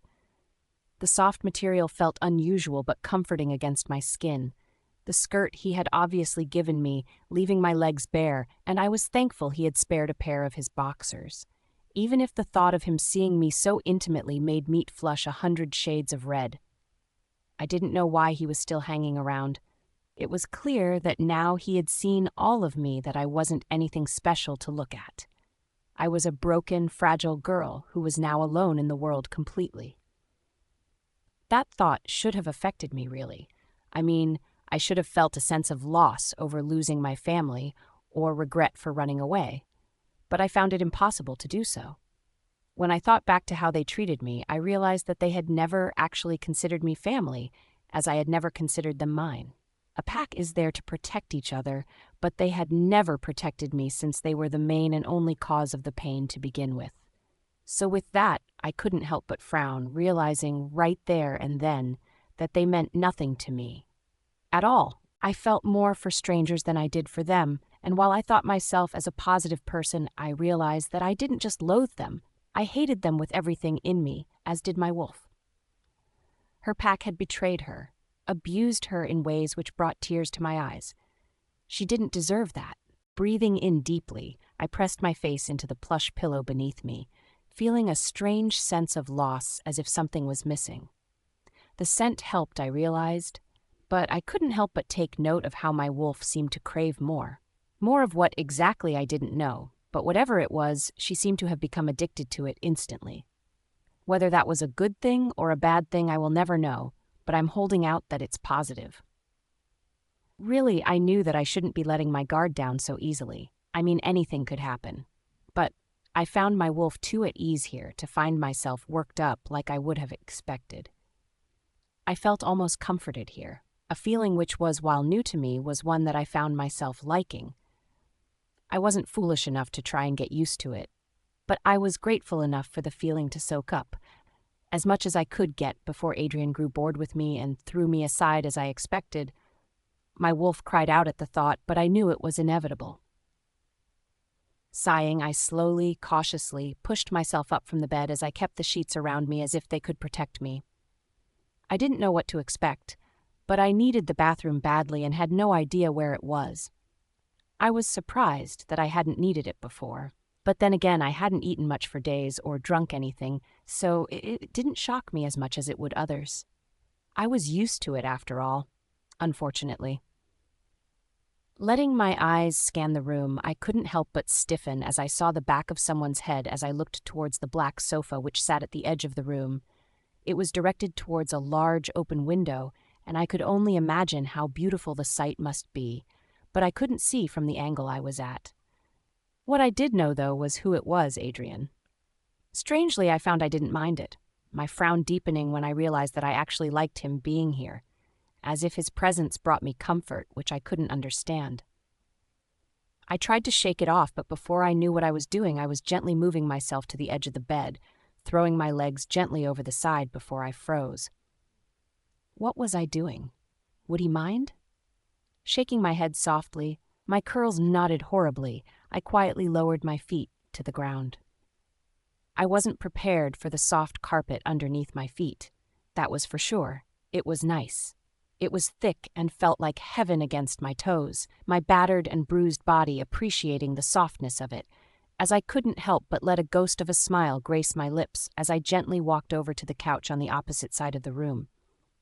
The soft material felt unusual but comforting against my skin. The skirt he had obviously given me, leaving my legs bare, and I was thankful he had spared a pair of his boxers. Even if the thought of him seeing me so intimately made meat flush 100 shades of red. I didn't know why he was still hanging around. It was clear that now he had seen all of me, that I wasn't anything special to look at. I was a broken, fragile girl who was now alone in the world completely. That thought should have affected me, really. I mean, I should have felt a sense of loss over losing my family or regret for running away. But I found it impossible to do so. When I thought back to how they treated me, I realized that they had never actually considered me family, as I had never considered them mine. A pack is there to protect each other, but they had never protected me since they were the main and only cause of the pain to begin with. So with that, I couldn't help but frown, realizing right there and then that they meant nothing to me. At all. I felt more for strangers than I did for them, and while I thought myself as a positive person, I realized that I didn't just loathe them, I hated them with everything in me, as did my wolf. Her pack had betrayed her, abused her in ways which brought tears to my eyes. She didn't deserve that. Breathing in deeply, I pressed my face into the plush pillow beneath me, feeling a strange sense of loss, as if something was missing. The scent helped, I realized, but I couldn't help but take note of how my wolf seemed to crave more. More of what exactly I didn't know, but whatever it was, she seemed to have become addicted to it instantly. Whether that was a good thing or a bad thing, I will never know, but I'm holding out that it's positive. Really, I knew that I shouldn't be letting my guard down so easily. I mean, anything could happen. But I found my wolf too at ease here to find myself worked up like I would have expected. I felt almost comforted here, a feeling which was, while new to me, was one that I found myself liking. I wasn't foolish enough to try and get used to it, but I was grateful enough for the feeling to soak up, as much as I could get before Adrien grew bored with me and threw me aside as I expected. My wolf cried out at the thought, but I knew it was inevitable. Sighing, I slowly, cautiously pushed myself up from the bed as I kept the sheets around me as if they could protect me. I didn't know what to expect, but I needed the bathroom badly and had no idea where it was. I was surprised that I hadn't needed it before. But then again, I hadn't eaten much for days or drunk anything, so it didn't shock me as much as it would others. I was used to it after all, unfortunately. Letting my eyes scan the room, I couldn't help but stiffen as I saw the back of someone's head as I looked towards the black sofa which sat at the edge of the room. It was directed towards a large open window, and I could only imagine how beautiful the sight must be, but I couldn't see from the angle I was at. What I did know, though, was who it was, Adrien. Strangely, I found I didn't mind it, my frown deepening when I realized that I actually liked him being here, as if his presence brought me comfort, which I couldn't understand. I tried to shake it off, but before I knew what I was doing, I was gently moving myself to the edge of the bed, throwing my legs gently over the side before I froze. What was I doing? Would he mind? Shaking my head softly, my curls knotted horribly, I quietly lowered my feet to the ground. I wasn't prepared for the soft carpet underneath my feet. That was for sure. It was nice. It was thick and felt like heaven against my toes, my battered and bruised body appreciating the softness of it, as I couldn't help but let a ghost of a smile grace my lips as I gently walked over to the couch on the opposite side of the room.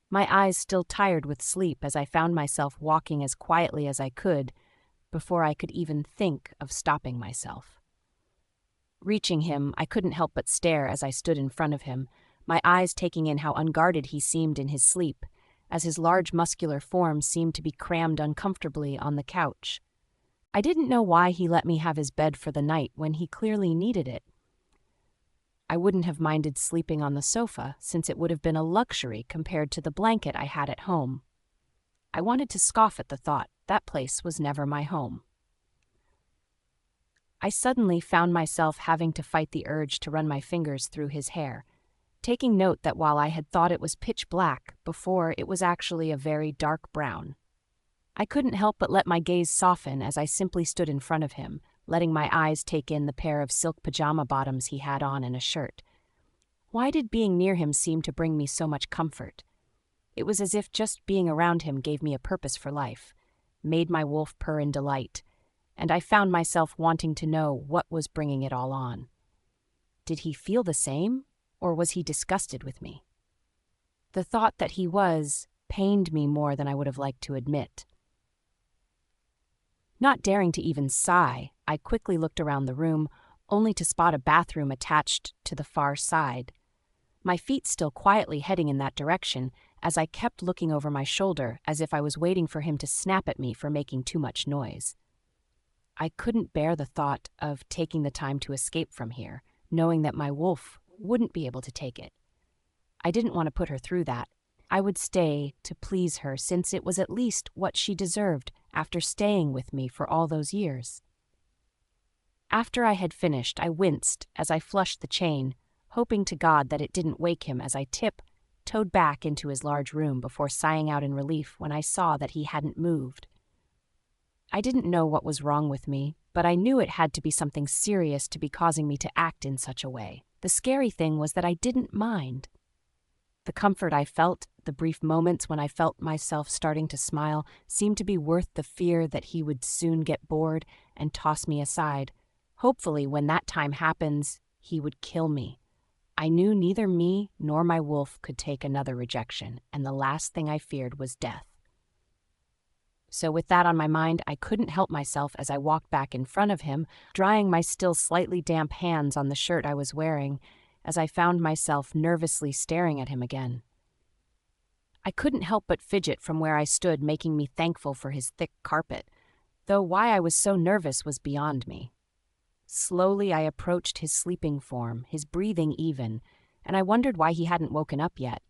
My eyes still tired with sleep as I found myself walking as quietly as I could, before I could even think of stopping myself. Reaching him, I couldn't help but stare as I stood in front of him, my eyes taking in how unguarded he seemed in his sleep, as his large muscular form seemed to be crammed uncomfortably on the couch. I didn't know why he let me have his bed for the night when he clearly needed it. I wouldn't have minded sleeping on the sofa, since it would have been a luxury compared to the blanket I had at home. I wanted to scoff at the thought that place was never my home. I suddenly found myself having to fight the urge to run my fingers through his hair, taking note that while I had thought it was pitch black before, it was actually a very dark brown. I couldn't help but let my gaze soften as I simply stood in front of him, letting my eyes take in the pair of silk pajama bottoms he had on and a shirt. Why did being near him seem to bring me so much comfort? It was as if just being around him gave me a purpose for life, made my wolf purr in delight, and I found myself wanting to know what was bringing it all on. Did he feel the same, or was he disgusted with me? The thought that he was pained me more than I would have liked to admit. Not daring to even sigh, I quickly looked around the room, only to spot a bathroom attached to the far side. My feet still quietly heading in that direction, as I kept looking over my shoulder as if I was waiting for him to snap at me for making too much noise. I couldn't bear the thought of taking the time to escape from here, knowing that my wolf wouldn't be able to take it. I didn't want to put her through that. I would stay to please her, since it was at least what she deserved after staying with me for all those years. After I had finished, I winced as I flushed the chain, hoping to God that it didn't wake him as I tiptoed back into his large room before sighing out in relief when I saw that he hadn't moved. I didn't know what was wrong with me, but I knew it had to be something serious to be causing me to act in such a way. The scary thing was that I didn't mind. The comfort I felt, the brief moments when I felt myself starting to smile, seemed to be worth the fear that he would soon get bored and toss me aside. Hopefully, when that time happens, he would kill me. I knew neither me nor my wolf could take another rejection, and the last thing I feared was death. So with that on my mind, I couldn't help myself as I walked back in front of him, drying my still slightly damp hands on the shirt I was wearing, as I found myself nervously staring at him again. I couldn't help but fidget from where I stood, making me thankful for his thick carpet, though why I was so nervous was beyond me. Slowly I approached his sleeping form, his breathing even, and I wondered why he hadn't woken up yet.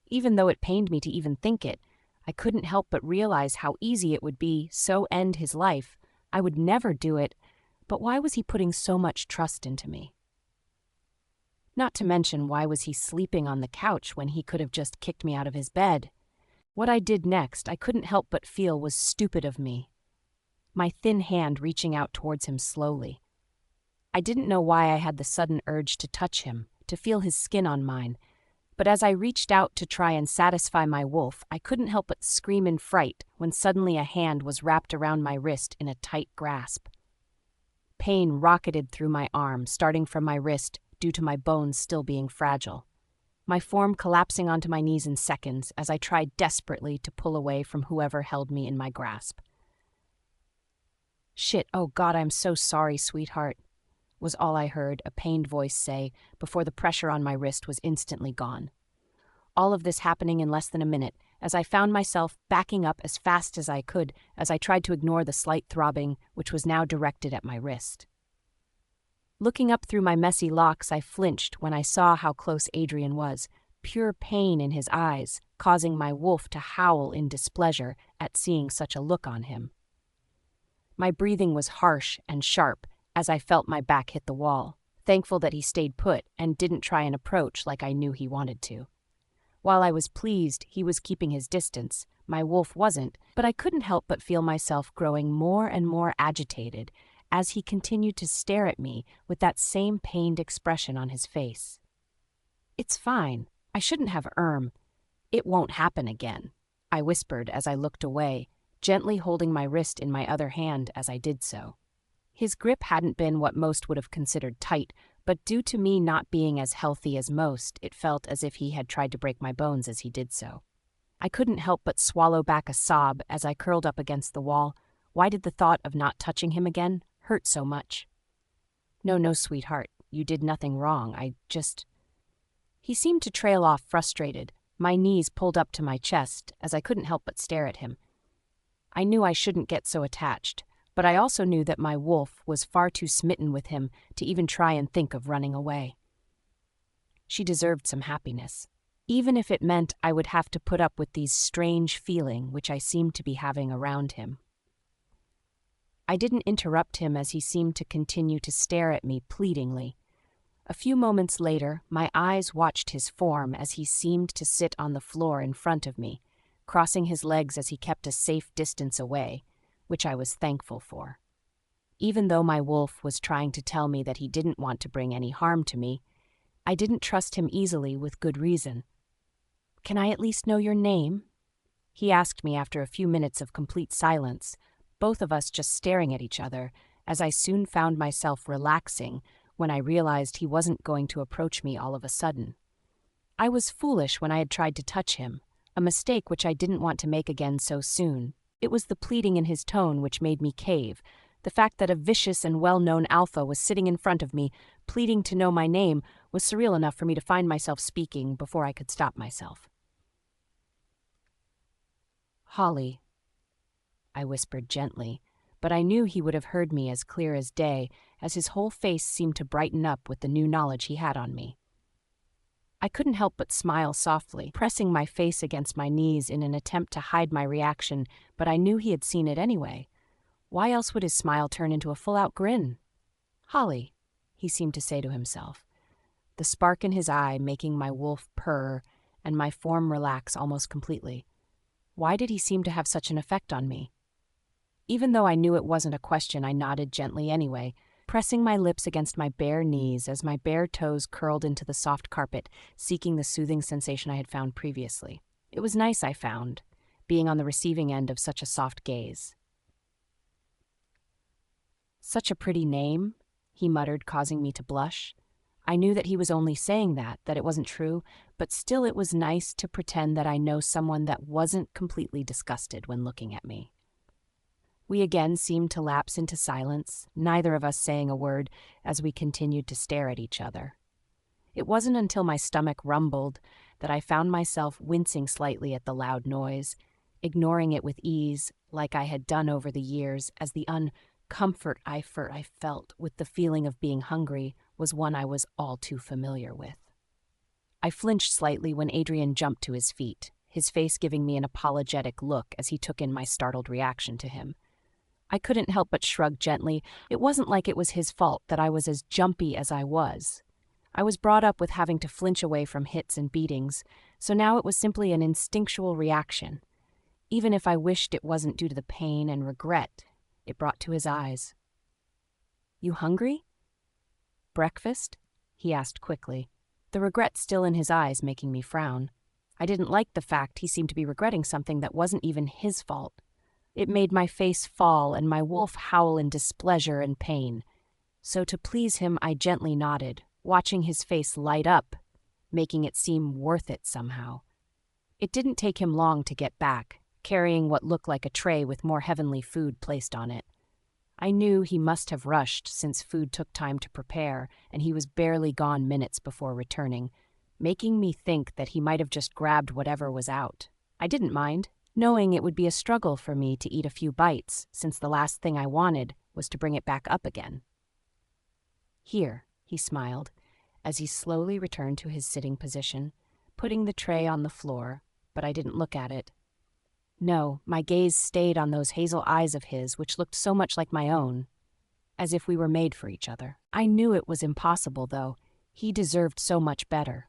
Even though it pained me to even think it, I couldn't help but realize how easy it would be so end his life. I would never do it, but why was he putting so much trust into me? Not to mention, why was he sleeping on the couch when he could have just kicked me out of his bed? What I did next, I couldn't help but feel was stupid of me. My thin hand reaching out towards him slowly. I didn't know why I had the sudden urge to touch him, to feel his skin on mine, but as I reached out to try and satisfy my wolf, I couldn't help but scream in fright when suddenly a hand was wrapped around my wrist in a tight grasp. Pain rocketed through my arm, starting from my wrist due to my bones still being fragile. My form collapsing onto my knees in seconds as I tried desperately to pull away from whoever held me in my grasp. "Shit, oh God, I'm so sorry, sweetheart," was all I heard a pained voice say before the pressure on my wrist was instantly gone. All of this happening in less than a minute, as I found myself backing up as fast as I could as I tried to ignore the slight throbbing which was now directed at my wrist. Looking up through my messy locks, I flinched when I saw how close Adrien was, pure pain in his eyes, causing my wolf to howl in displeasure at seeing such a look on him. My breathing was harsh and sharp as I felt my back hit the wall, thankful that he stayed put and didn't try and approach like I knew he wanted to. While I was pleased he was keeping his distance, my wolf wasn't, but I couldn't help but feel myself growing more and more agitated as he continued to stare at me with that same pained expression on his face. "It's fine. I shouldn't have It won't happen again," I whispered as I looked away, gently holding my wrist in my other hand as I did so. His grip hadn't been what most would have considered tight, but due to me not being as healthy as most, it felt as if he had tried to break my bones as he did so. I couldn't help but swallow back a sob as I curled up against the wall. Why did the thought of not touching him again hurt so much? No, no, sweetheart, you did nothing wrong. He seemed to trail off frustrated, my knees pulled up to my chest as I couldn't help but stare at him. I knew I shouldn't get so attached, but I also knew that my wolf was far too smitten with him to even try and think of running away. She deserved some happiness, even if it meant I would have to put up with these strange feelings which I seemed to be having around him. I didn't interrupt him as he seemed to continue to stare at me pleadingly. A few moments later, my eyes watched his form as he seemed to sit on the floor in front of me, crossing his legs as he kept a safe distance away, which I was thankful for. Even though my wolf was trying to tell me that he didn't want to bring any harm to me, I didn't trust him easily with good reason. "Can I at least know your name?" he asked me after a few minutes of complete silence, both of us just staring at each other, as I soon found myself relaxing when I realized he wasn't going to approach me all of a sudden. I was foolish when I had tried to touch him, a mistake which I didn't want to make again so soon. It was the pleading in his tone which made me cave. The fact that a vicious and well-known alpha was sitting in front of me, pleading to know my name, was surreal enough for me to find myself speaking before I could stop myself. "Holly," I whispered gently, but I knew he would have heard me as clear as day, as his whole face seemed to brighten up with the new knowledge he had on me. I couldn't help but smile softly, pressing my face against my knees in an attempt to hide my reaction, but I knew he had seen it anyway. Why else would his smile turn into a full-out grin? "Holly," he seemed to say to himself, the spark in his eye making my wolf purr and my form relax almost completely. Why did he seem to have such an effect on me? Even though I knew it wasn't a question, I nodded gently anyway, pressing my lips against my bare knees as my bare toes curled into the soft carpet, seeking the soothing sensation I had found previously. It was nice, I found, being on the receiving end of such a soft gaze. "Such a pretty name," he muttered, causing me to blush. I knew that he was only saying that it wasn't true, but still it was nice to pretend that I know someone that wasn't completely disgusted when looking at me. We again seemed to lapse into silence, neither of us saying a word as we continued to stare at each other. It wasn't until my stomach rumbled that I found myself wincing slightly at the loud noise, ignoring it with ease like I had done over the years, as the uncomfort I felt with the feeling of being hungry was one I was all too familiar with. I flinched slightly when Adrien jumped to his feet, his face giving me an apologetic look as he took in my startled reaction to him. I couldn't help but shrug gently. It wasn't like it was his fault that I was as jumpy as I was. I was brought up with having to flinch away from hits and beatings, so now it was simply an instinctual reaction, even if I wished it wasn't due to the pain and regret it brought to his eyes. "You hungry? Breakfast?" he asked quickly, the regret still in his eyes making me frown. I didn't like the fact he seemed to be regretting something that wasn't even his fault. It made my face fall and my wolf howl in displeasure and pain. So to please him, I gently nodded, watching his face light up, making it seem worth it somehow. It didn't take him long to get back, carrying what looked like a tray with more heavenly food placed on it. I knew he must have rushed since food took time to prepare, and he was barely gone minutes before returning, making me think that he might have just grabbed whatever was out. I didn't mind, knowing it would be a struggle for me to eat a few bites, since the last thing I wanted was to bring it back up again. "Here," he smiled, as he slowly returned to his sitting position, putting the tray on the floor, but I didn't look at it. No, my gaze stayed on those hazel eyes of his, which looked so much like my own, as if we were made for each other. I knew it was impossible, though. He deserved so much better.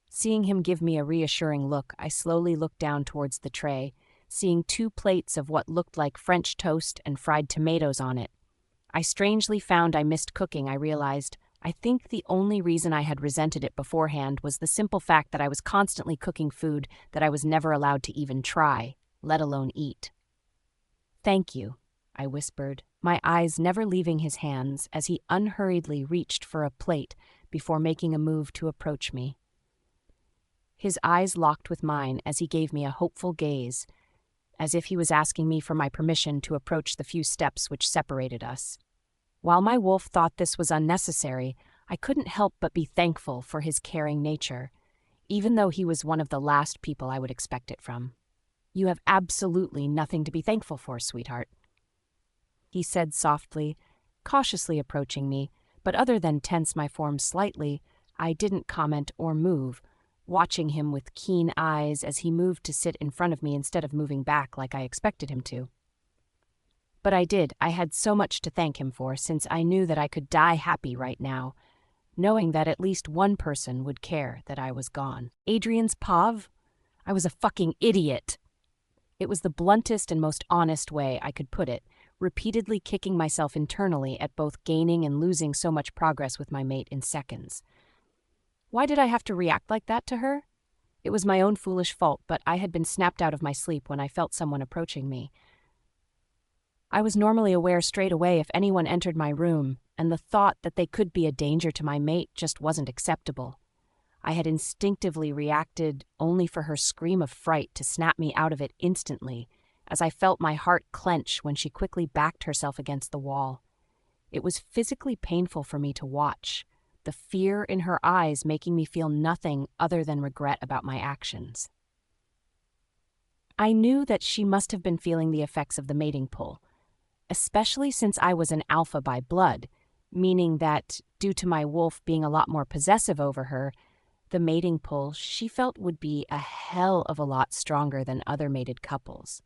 Seeing him give me a reassuring look, I slowly looked down towards the tray, seeing 2 plates of what looked like French toast and fried tomatoes on it. I strangely found I missed cooking, I realized. I think the only reason I had resented it beforehand was the simple fact that I was constantly cooking food that I was never allowed to even try, let alone eat. "Thank you," I whispered, my eyes never leaving his hands as he unhurriedly reached for a plate before making a move to approach me. His eyes locked with mine as he gave me a hopeful gaze, as if he was asking me for my permission to approach the few steps which separated us. While my wolf thought this was unnecessary, I couldn't help but be thankful for his caring nature, even though he was one of the last people I would expect it from. "You have absolutely nothing to be thankful for, sweetheart," he said softly, cautiously approaching me, but other than tense my form slightly, I didn't comment or move, watching him with keen eyes as he moved to sit in front of me instead of moving back like I expected him to. But I did. I had so much to thank him for, since I knew that I could die happy right now, knowing that at least one person would care that I was gone. Adrien's pav? I was a fucking idiot. It was the bluntest and most honest way I could put it, repeatedly kicking myself internally at both gaining and losing so much progress with my mate in seconds. Why did I have to react like that to her? It was my own foolish fault, but I had been snapped out of my sleep when I felt someone approaching me. I was normally aware straight away if anyone entered my room, and the thought that they could be a danger to my mate just wasn't acceptable. I had instinctively reacted only for her scream of fright to snap me out of it instantly, as I felt my heart clench when she quickly backed herself against the wall. It was physically painful for me to watch, the fear in her eyes making me feel nothing other than regret about my actions. I knew that she must have been feeling the effects of the mating pull, especially since I was an alpha by blood, meaning that, due to my wolf being a lot more possessive over her, the mating pull she felt would be a hell of a lot stronger than other mated couples.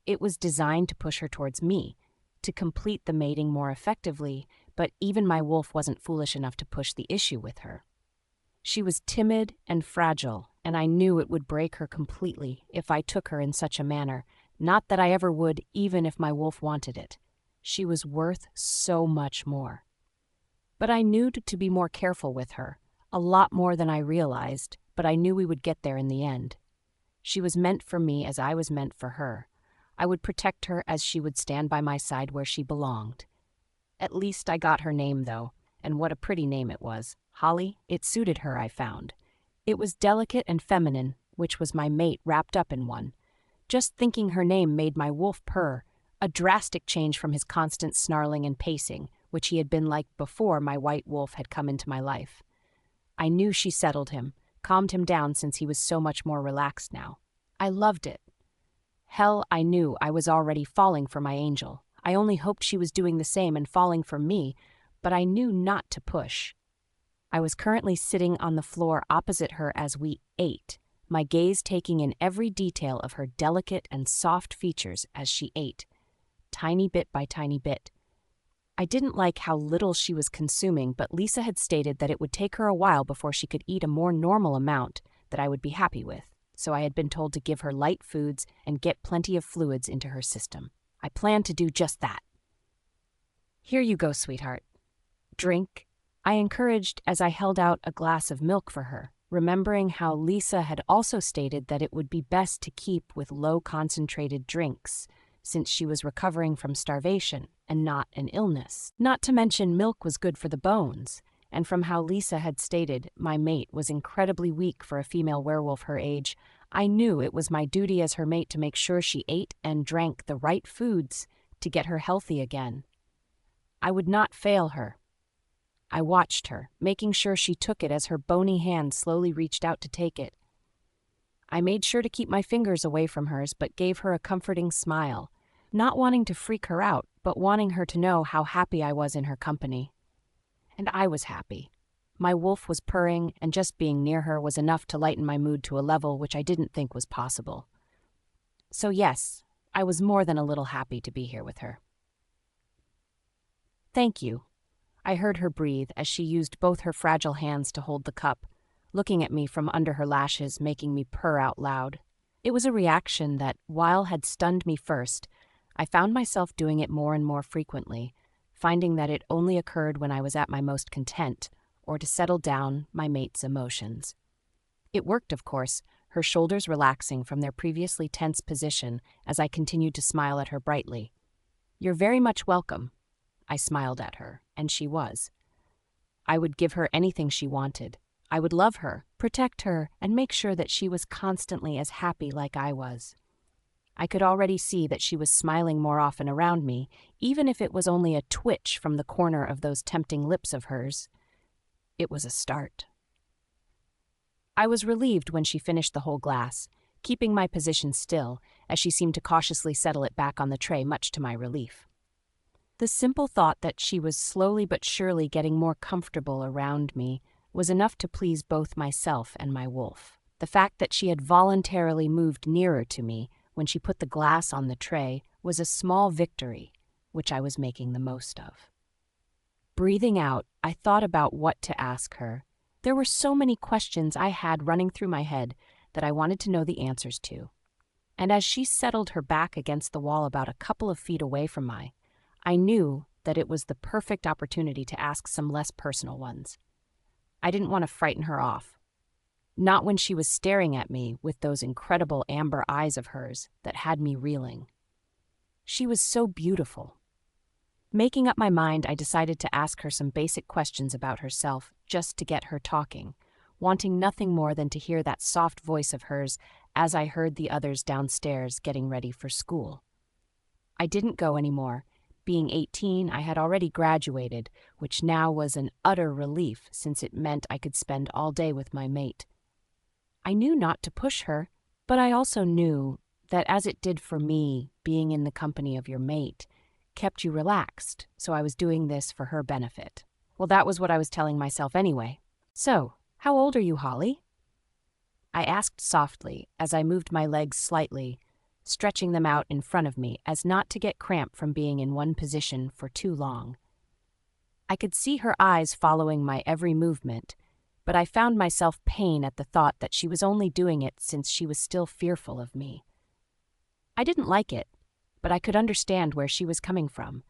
It was designed to push her towards me, to complete the mating more effectively, but even my wolf wasn't foolish enough to push the issue with her. She was timid and fragile, and I knew it would break her completely if I took her in such a manner, not that I ever would, even if my wolf wanted it. She was worth so much more. But I knew to be more careful with her, a lot more than I realized, but I knew we would get there in the end. She was meant for me as I was meant for her. I would protect her as she would stand by my side where she belonged. At least I got her name, though, and what a pretty name it was. Holly. It suited her, I found. It was delicate and feminine, which was my mate wrapped up in one. Just thinking her name made my wolf purr, a drastic change from his constant snarling and pacing, which he had been like before my white wolf had come into my life. I knew she settled him, calmed him down since he was so much more relaxed now. I loved it. Hell, I knew I was already falling for my angel. I only hoped she was doing the same and falling for me, but I knew not to push. I was currently sitting on the floor opposite her as we ate, my gaze taking in every detail of her delicate and soft features as she ate, tiny bit by tiny bit. I didn't like how little she was consuming, but Lisa had stated that it would take her a while before she could eat a more normal amount that I would be happy with, so I had been told to give her light foods and get plenty of fluids into her system. I planned to do just that. "Here you go, sweetheart. Drink," I encouraged as I held out a glass of milk for her, remembering how Lisa had also stated that it would be best to keep with low-concentrated drinks, since she was recovering from starvation and not an illness. Not to mention milk was good for the bones, and from how Lisa had stated my mate was incredibly weak for a female werewolf her age, I knew it was my duty as her mate to make sure she ate and drank the right foods to get her healthy again. I would not fail her. I watched her, making sure she took it as her bony hand slowly reached out to take it. I made sure to keep my fingers away from hers, but gave her a comforting smile, not wanting to freak her out, but wanting her to know how happy I was in her company. And I was happy. My wolf was purring, and just being near her was enough to lighten my mood to a level which I didn't think was possible. So yes, I was more than a little happy to be here with her. "Thank you," I heard her breathe as she used both her fragile hands to hold the cup, looking at me from under her lashes, making me purr out loud. It was a reaction that, while had stunned me first, I found myself doing it more and more frequently, finding that it only occurred when I was at my most content, or to settle down my mate's emotions. It worked, of course, her shoulders relaxing from their previously tense position as I continued to smile at her brightly. "You're very much welcome." I smiled at her, and she was. I would give her anything she wanted. I would love her, protect her, and make sure that she was constantly as happy like I was. I could already see that she was smiling more often around me, even if it was only a twitch from the corner of those tempting lips of hers. It was a start. I was relieved when she finished the whole glass, keeping my position still, as she seemed to cautiously settle it back on the tray, much to my relief. The simple thought that she was slowly but surely getting more comfortable around me was enough to please both myself and my wolf. The fact that she had voluntarily moved nearer to me when she put the glass on the tray was a small victory, which I was making the most of. Breathing out, I thought about what to ask her. There were so many questions I had running through my head that I wanted to know the answers to. And as she settled her back against the wall about a couple of feet away from mine, I knew that it was the perfect opportunity to ask some less personal ones. I didn't want to frighten her off. Not when she was staring at me with those incredible amber eyes of hers that had me reeling. She was so beautiful. Making up my mind, I decided to ask her some basic questions about herself just to get her talking, wanting nothing more than to hear that soft voice of hers as I heard the others downstairs getting ready for school. I didn't go anymore. Being 18, I had already graduated, which now was an utter relief since it meant I could spend all day with my mate. I knew not to push her, but I also knew that as it did for me, being in the company of your mate kept you relaxed, so I was doing this for her benefit. Well, that was what I was telling myself anyway. So, how old are you, Holly? I asked softly as I moved my legs slightly, stretching them out in front of me as not to get cramp from being in one position for too long. I could see her eyes following my every movement, but I found myself pain at the thought that she was only doing it since she was still fearful of me. I didn't like it, but I could understand where she was coming from.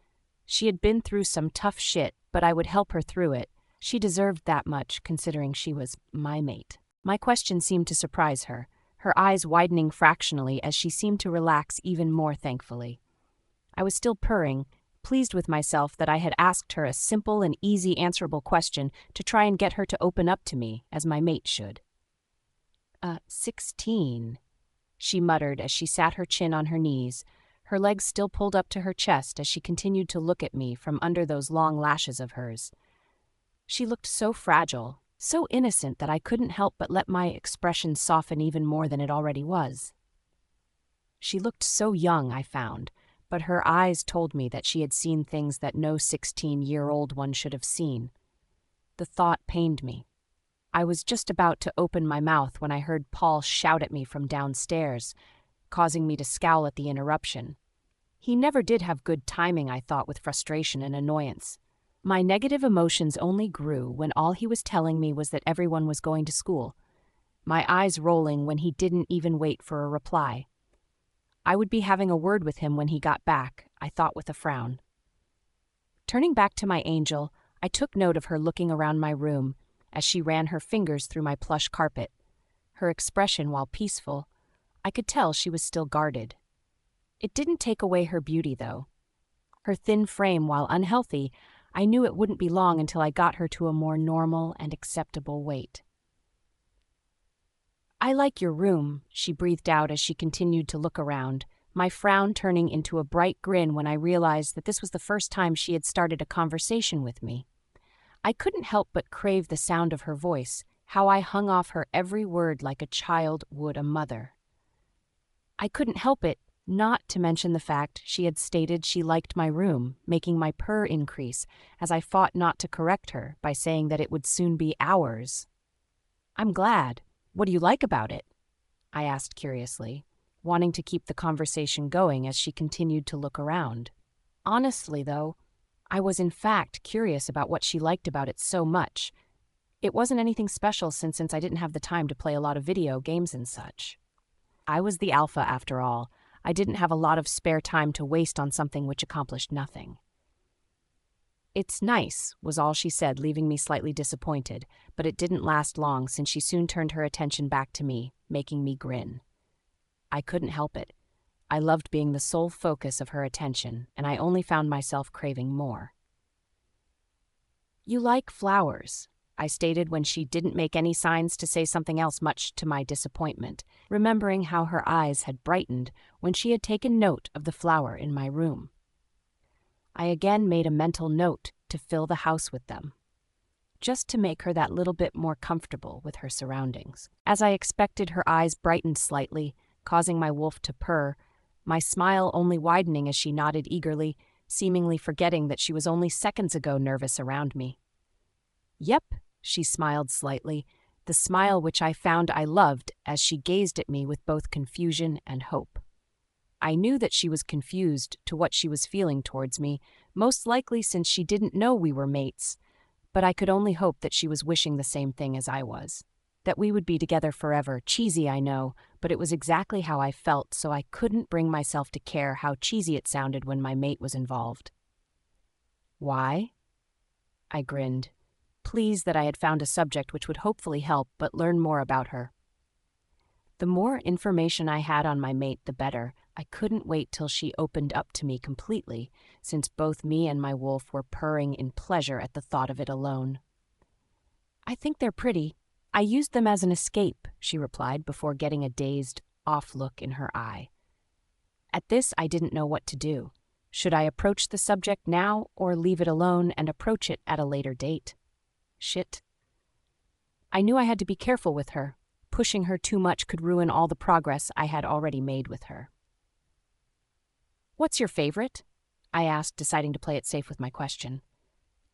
She had been through some tough shit, but I would help her through it. She deserved that much, considering she was my mate. My question seemed to surprise her, her eyes widening fractionally as she seemed to relax even more thankfully. I was still purring, pleased with myself that I had asked her a simple and easy answerable question to try and get her to open up to me, as my mate should. 16, she muttered as she sat her chin on her knees, her legs still pulled up to her chest as she continued to look at me from under those long lashes of hers. She looked so fragile, so innocent that I couldn't help but let my expression soften even more than it already was. She looked so young, I found, but her eyes told me that she had seen things that no 16-year-old one should have seen. The thought pained me. I was just about to open my mouth when I heard Paul shout at me from downstairs, causing me to scowl at the interruption. He never did have good timing, I thought, with frustration and annoyance. My negative emotions only grew when all he was telling me was that everyone was going to school, my eyes rolling when he didn't even wait for a reply. I would be having a word with him when he got back, I thought with a frown. Turning back to my angel, I took note of her looking around my room as she ran her fingers through my plush carpet. Her expression, while peaceful, I could tell she was still guarded. It didn't take away her beauty, though. Her thin frame, while unhealthy, I knew it wouldn't be long until I got her to a more normal and acceptable weight. "I like your room," she breathed out as she continued to look around, my frown turning into a bright grin when I realized that this was the first time she had started a conversation with me. I couldn't help but crave the sound of her voice, how I hung off her every word like a child would a mother. I couldn't help it, not to mention the fact she had stated she liked my room, making my purr increase as I fought not to correct her by saying that it would soon be ours. "I'm glad. What do you like about it?" I asked curiously, wanting to keep the conversation going as she continued to look around. Honestly, though, I was in fact curious about what she liked about it so much. It wasn't anything special since I didn't have the time to play a lot of video games and such. I was the alpha after all. I didn't have a lot of spare time to waste on something which accomplished nothing. "It's nice," was all she said, leaving me slightly disappointed, but it didn't last long since she soon turned her attention back to me, making me grin. I couldn't help it. I loved being the sole focus of her attention, and I only found myself craving more. "You like flowers," I stated when she didn't make any signs to say something else, much to my disappointment, remembering how her eyes had brightened when she had taken note of the flower in my room. I again made a mental note to fill the house with them, just to make her that little bit more comfortable with her surroundings. As I expected, her eyes brightened slightly, causing my wolf to purr, my smile only widening as she nodded eagerly, seemingly forgetting that she was only seconds ago nervous around me. "Yep," she smiled slightly, the smile which I found I loved as she gazed at me with both confusion and hope. I knew that she was confused to what she was feeling towards me, most likely since she didn't know we were mates, but I could only hope that she was wishing the same thing as I was. That we would be together forever. Cheesy, I know, but it was exactly how I felt, so I couldn't bring myself to care how cheesy it sounded when my mate was involved. "Why?" I grinned, pleased that I had found a subject which would hopefully help but learn more about her. The more information I had on my mate, the better. I couldn't wait till she opened up to me completely, since both me and my wolf were purring in pleasure at the thought of it alone. "I think they're pretty. I used them as an escape," she replied before getting a dazed, off look in her eye. At this, I didn't know what to do. Should I approach the subject now or leave it alone and approach it at a later date? Shit. I knew I had to be careful with her. Pushing her too much could ruin all the progress I had already made with her. "What's your favorite?" I asked, deciding to play it safe with my question.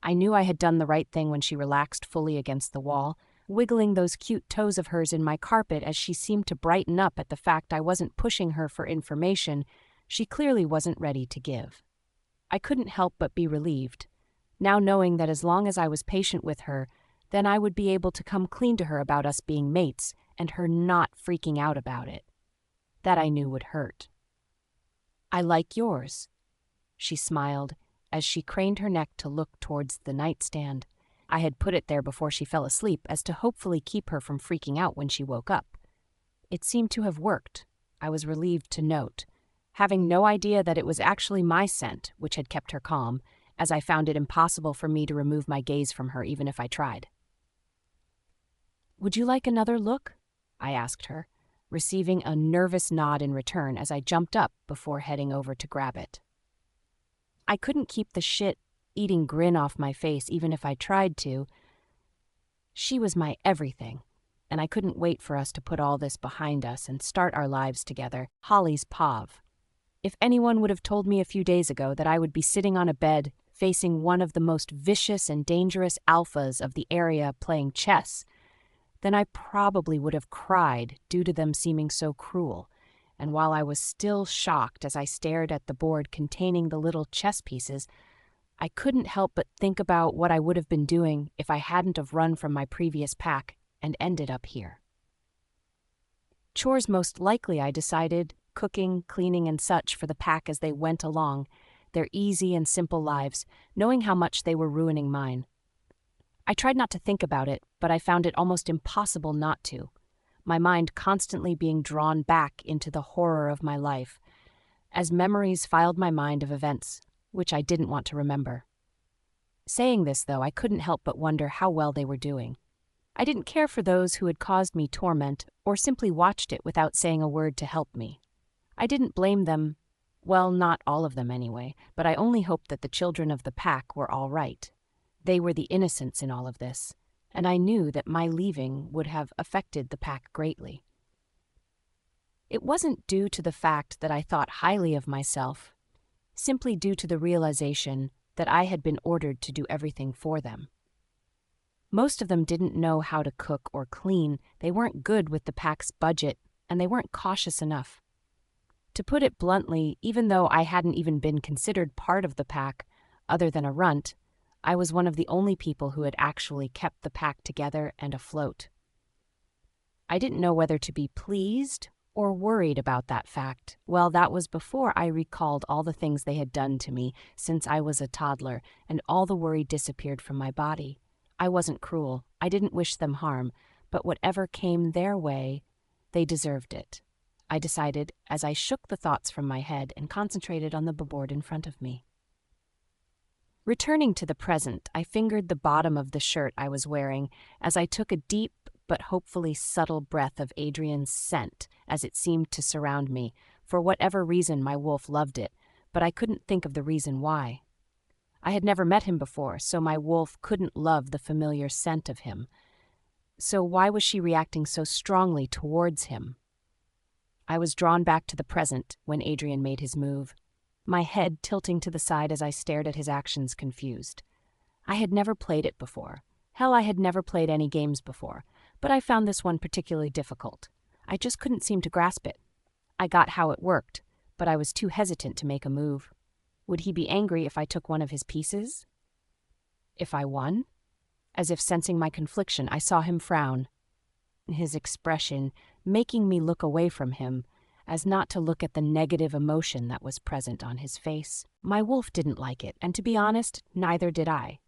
I knew I had done the right thing when she relaxed fully against the wall, wiggling those cute toes of hers in my carpet as she seemed to brighten up at the fact I wasn't pushing her for information she clearly wasn't ready to give. I couldn't help but be relieved, now knowing that as long as I was patient with her, then I would be able to come clean to her about us being mates and her not freaking out about it. That I knew would hurt. "I like yours," she smiled as she craned her neck to look towards the nightstand. I had put it there before she fell asleep as to hopefully keep her from freaking out when she woke up. It seemed to have worked, I was relieved to note, having no idea that it was actually my scent which had kept her calm, as I found it impossible for me to remove my gaze from her even if I tried. "Would you like another look?" I asked her, receiving a nervous nod in return as I jumped up before heading over to grab it. I couldn't keep the shit-eating grin off my face even if I tried to. She was my everything, and I couldn't wait for us to put all this behind us and start our lives together. Holly's Pav. If anyone would have told me a few days ago that I would be sitting on a bed facing one of the most vicious and dangerous alphas of the area playing chess, then I probably would have cried due to them seeming so cruel. And while I was still shocked as I stared at the board containing the little chess pieces, I couldn't help but think about what I would have been doing if I hadn't have run from my previous pack and ended up here. Chores most likely, I decided, cooking, cleaning, and such for the pack as they went along, their easy and simple lives, knowing how much they were ruining mine. I tried not to think about it, but I found it almost impossible not to, my mind constantly being drawn back into the horror of my life, as memories filed my mind of events which I didn't want to remember. Saying this, though, I couldn't help but wonder how well they were doing. I didn't care for those who had caused me torment or simply watched it without saying a word to help me. I didn't blame them, well, not all of them anyway, but I only hoped that the children of the pack were all right. They were the innocents in all of this, and I knew that my leaving would have affected the pack greatly. It wasn't due to the fact that I thought highly of myself, simply due to the realization that I had been ordered to do everything for them. Most of them didn't know how to cook or clean, they weren't good with the pack's budget, and they weren't cautious enough. To put it bluntly, even though I hadn't even been considered part of the pack, other than a runt, I was one of the only people who had actually kept the pack together and afloat. I didn't know whether to be pleased or worried about that fact. Well, that was before I recalled all the things they had done to me since I was a toddler, and all the worry disappeared from my body. I wasn't cruel, I didn't wish them harm, but whatever came their way, they deserved it, I decided as I shook the thoughts from my head and concentrated on the board in front of me. Returning to the present, I fingered the bottom of the shirt I was wearing as I took a deep but hopefully subtle breath of Adrien's scent as it seemed to surround me. For whatever reason, my wolf loved it, but I couldn't think of the reason why. I had never met him before, so my wolf couldn't love the familiar scent of him. So why was she reacting so strongly towards him? I was drawn back to the present when Adrien made his move, my head tilting to the side as I stared at his actions confused. I had never played it before. Hell, I had never played any games before, but I found this one particularly difficult. I just couldn't seem to grasp it. I got how it worked, but I was too hesitant to make a move. Would he be angry if I took one of his pieces? If I won? As if sensing my confliction, I saw him frown, his expression making me look away from him, as not to look at the negative emotion that was present on his face. My wolf didn't like it, and to be honest, neither did I.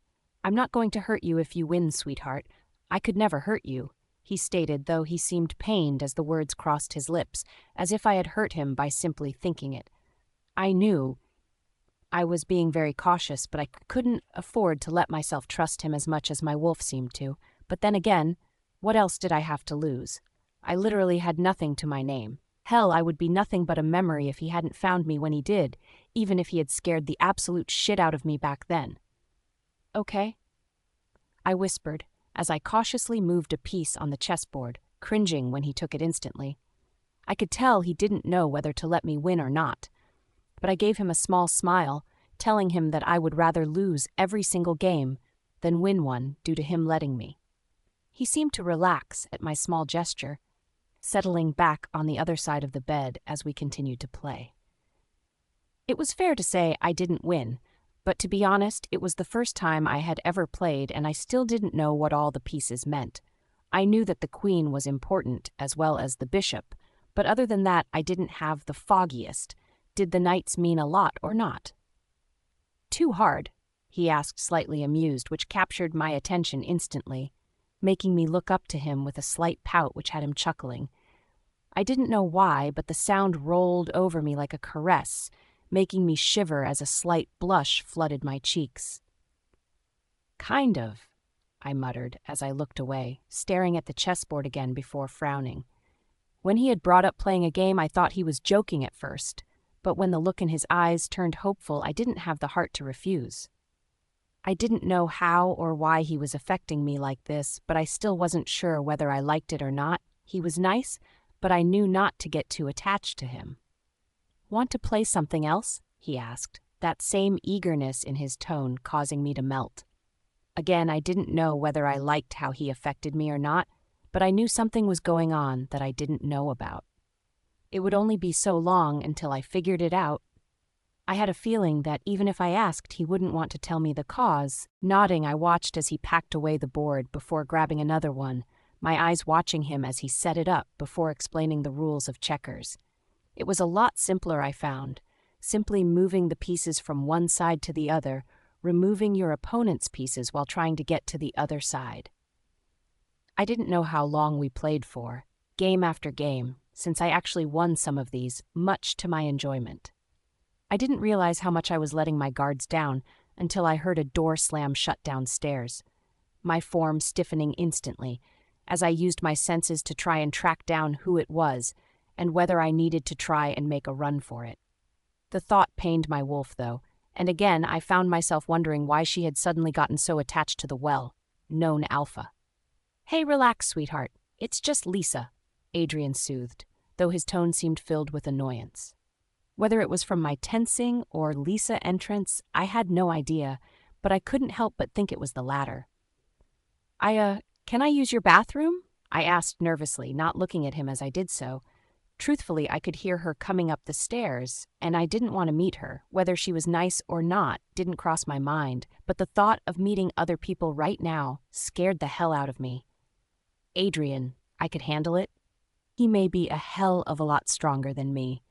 "I'm not going to hurt you if you win, sweetheart. I could never hurt you," he stated, though he seemed pained as the words crossed his lips, as if I had hurt him by simply thinking it. I knew I was being very cautious, but I couldn't afford to let myself trust him as much as my wolf seemed to. But then again, what else did I have to lose? I literally had nothing to my name. Hell, I would be nothing but a memory if he hadn't found me when he did, even if he had scared the absolute shit out of me back then. "Okay," I whispered, as I cautiously moved a piece on the chessboard, cringing when he took it instantly. I could tell he didn't know whether to let me win or not, but I gave him a small smile, telling him that I would rather lose every single game than win one due to him letting me. He seemed to relax at my small gesture, settling back on the other side of the bed as we continued to play. It was fair to say I didn't win, but to be honest, it was the first time I had ever played and I still didn't know what all the pieces meant. I knew that the queen was important as well as the bishop, but other than that I didn't have the foggiest. Did the knights mean a lot or not? "Too hard?" he asked, slightly amused, which captured my attention instantly, making me look up to him with a slight pout which had him chuckling. I didn't know why, but the sound rolled over me like a caress, making me shiver as a slight blush flooded my cheeks. "Kind of," I muttered as I looked away, staring at the chessboard again before frowning. When he had brought up playing a game, I thought he was joking at first, but when the look in his eyes turned hopeful, I didn't have the heart to refuse. I didn't know how or why he was affecting me like this, but I still wasn't sure whether I liked it or not. He was nice, but I knew not to get too attached to him. "Want to play something else?" he asked, that same eagerness in his tone causing me to melt. Again, I didn't know whether I liked how he affected me or not, but I knew something was going on that I didn't know about. It would only be so long until I figured it out. I had a feeling that even if I asked, he wouldn't want to tell me the cause. Nodding, I watched as he packed away the board before grabbing another one, my eyes watching him as he set it up before explaining the rules of checkers. It was a lot simpler, I found, simply moving the pieces from one side to the other, removing your opponent's pieces while trying to get to the other side. I didn't know how long we played for, game after game, since I actually won some of these, much to my enjoyment. I didn't realize how much I was letting my guards down until I heard a door slam shut downstairs, my form stiffening instantly as I used my senses to try and track down who it was and whether I needed to try and make a run for it. The thought pained my wolf, though, and again I found myself wondering why she had suddenly gotten so attached to the well-known Alpha. "Hey, relax, sweetheart. It's just Lisa," Adrien soothed, though his tone seemed filled with annoyance. Whether it was from my tensing or Lisa entrance, I had no idea, but I couldn't help but think it was the latter. Can I use your bathroom?" I asked nervously, not looking at him as I did so. Truthfully, I could hear her coming up the stairs, and I didn't want to meet her. Whether she was nice or not didn't cross my mind, but the thought of meeting other people right now scared the hell out of me. Adrien, I could handle it. He may be a hell of a lot stronger than me,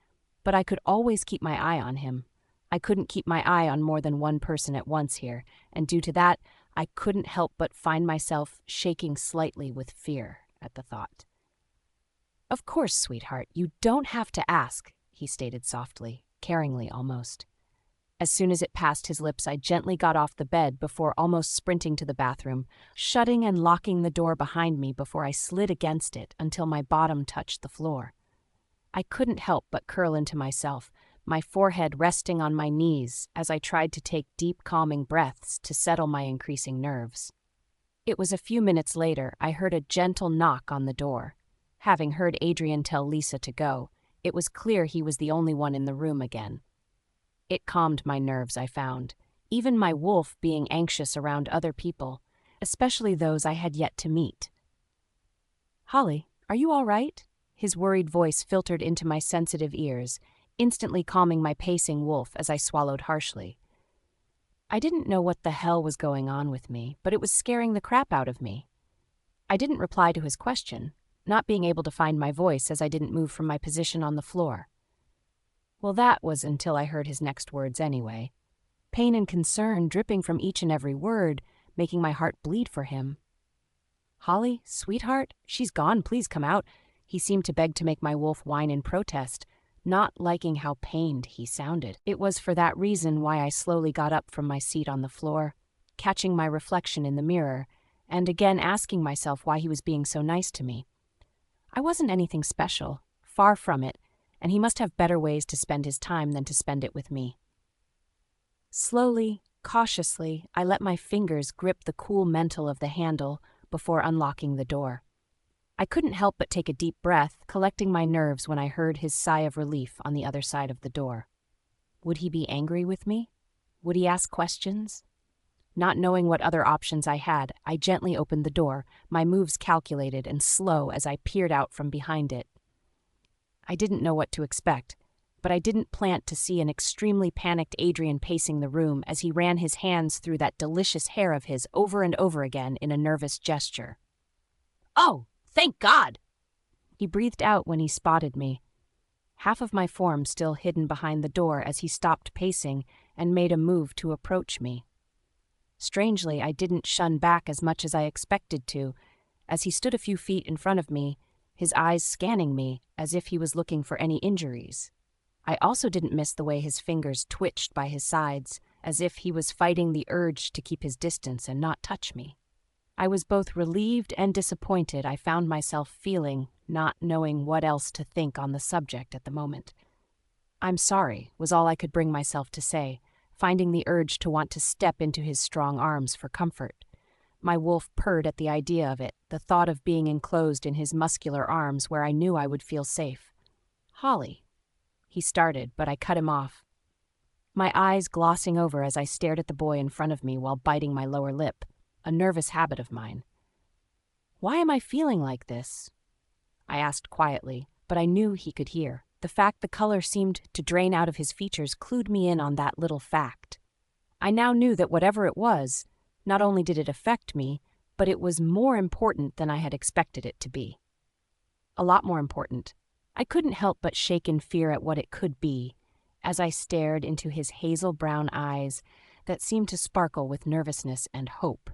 but I could always keep my eye on him. I couldn't keep my eye on more than one person at once here, and due to that, I couldn't help but find myself shaking slightly with fear at the thought. "Of course, sweetheart, you don't have to ask," he stated softly, caringly almost. As soon as it passed his lips, I gently got off the bed before almost sprinting to the bathroom, shutting and locking the door behind me before I slid against it until my bottom touched the floor. I couldn't help but curl into myself, my forehead resting on my knees as I tried to take deep, calming breaths to settle my increasing nerves. It was a few minutes later I heard a gentle knock on the door. Having heard Adrien tell Lisa to go, it was clear he was the only one in the room again. It calmed my nerves, I found, even my wolf being anxious around other people, especially those I had yet to meet. "Holly, are you all right?" His worried voice filtered into my sensitive ears, instantly calming my pacing wolf as I swallowed harshly. I didn't know what the hell was going on with me, but it was scaring the crap out of me. I didn't reply to his question, not being able to find my voice as I didn't move from my position on the floor. Well, that was until I heard his next words anyway. Pain and concern dripping from each and every word, making my heart bleed for him. "Holly, sweetheart, she's gone, please come out." He seemed to beg to make my wolf whine in protest, not liking how pained he sounded. It was for that reason why I slowly got up from my seat on the floor, catching my reflection in the mirror, and again asking myself why he was being so nice to me. I wasn't anything special, far from it, and he must have better ways to spend his time than to spend it with me. Slowly, cautiously, I let my fingers grip the cool metal of the handle before unlocking the door. I couldn't help but take a deep breath, collecting my nerves when I heard his sigh of relief on the other side of the door. Would he be angry with me? Would he ask questions? Not knowing what other options I had, I gently opened the door, my moves calculated and slow as I peered out from behind it. I didn't know what to expect, but I didn't plant to see an extremely panicked Adrien pacing the room as he ran his hands through that delicious hair of his over and over again in a nervous gesture. "Oh, thank God!" he breathed out when he spotted me. Half of my form still hidden behind the door as he stopped pacing and made a move to approach me. Strangely, I didn't shun back as much as I expected to, as he stood a few feet in front of me, his eyes scanning me as if he was looking for any injuries. I also didn't miss the way his fingers twitched by his sides, as if he was fighting the urge to keep his distance and not touch me. I was both relieved and disappointed I found myself feeling, not knowing what else to think on the subject at the moment. "I'm sorry," was all I could bring myself to say, finding the urge to want to step into his strong arms for comfort. My wolf purred at the idea of it, the thought of being enclosed in his muscular arms where I knew I would feel safe. "Holly," he started, but I cut him off, my eyes glossing over as I stared at the boy in front of me while biting my lower lip, a nervous habit of mine. "Why am I feeling like this?" I asked quietly, but I knew he could hear. The fact the color seemed to drain out of his features clued me in on that little fact. I now knew that whatever it was, not only did it affect me, but it was more important than I had expected it to be. A lot more important. I couldn't help but shake in fear at what it could be, as I stared into his hazel brown eyes that seemed to sparkle with nervousness and hope.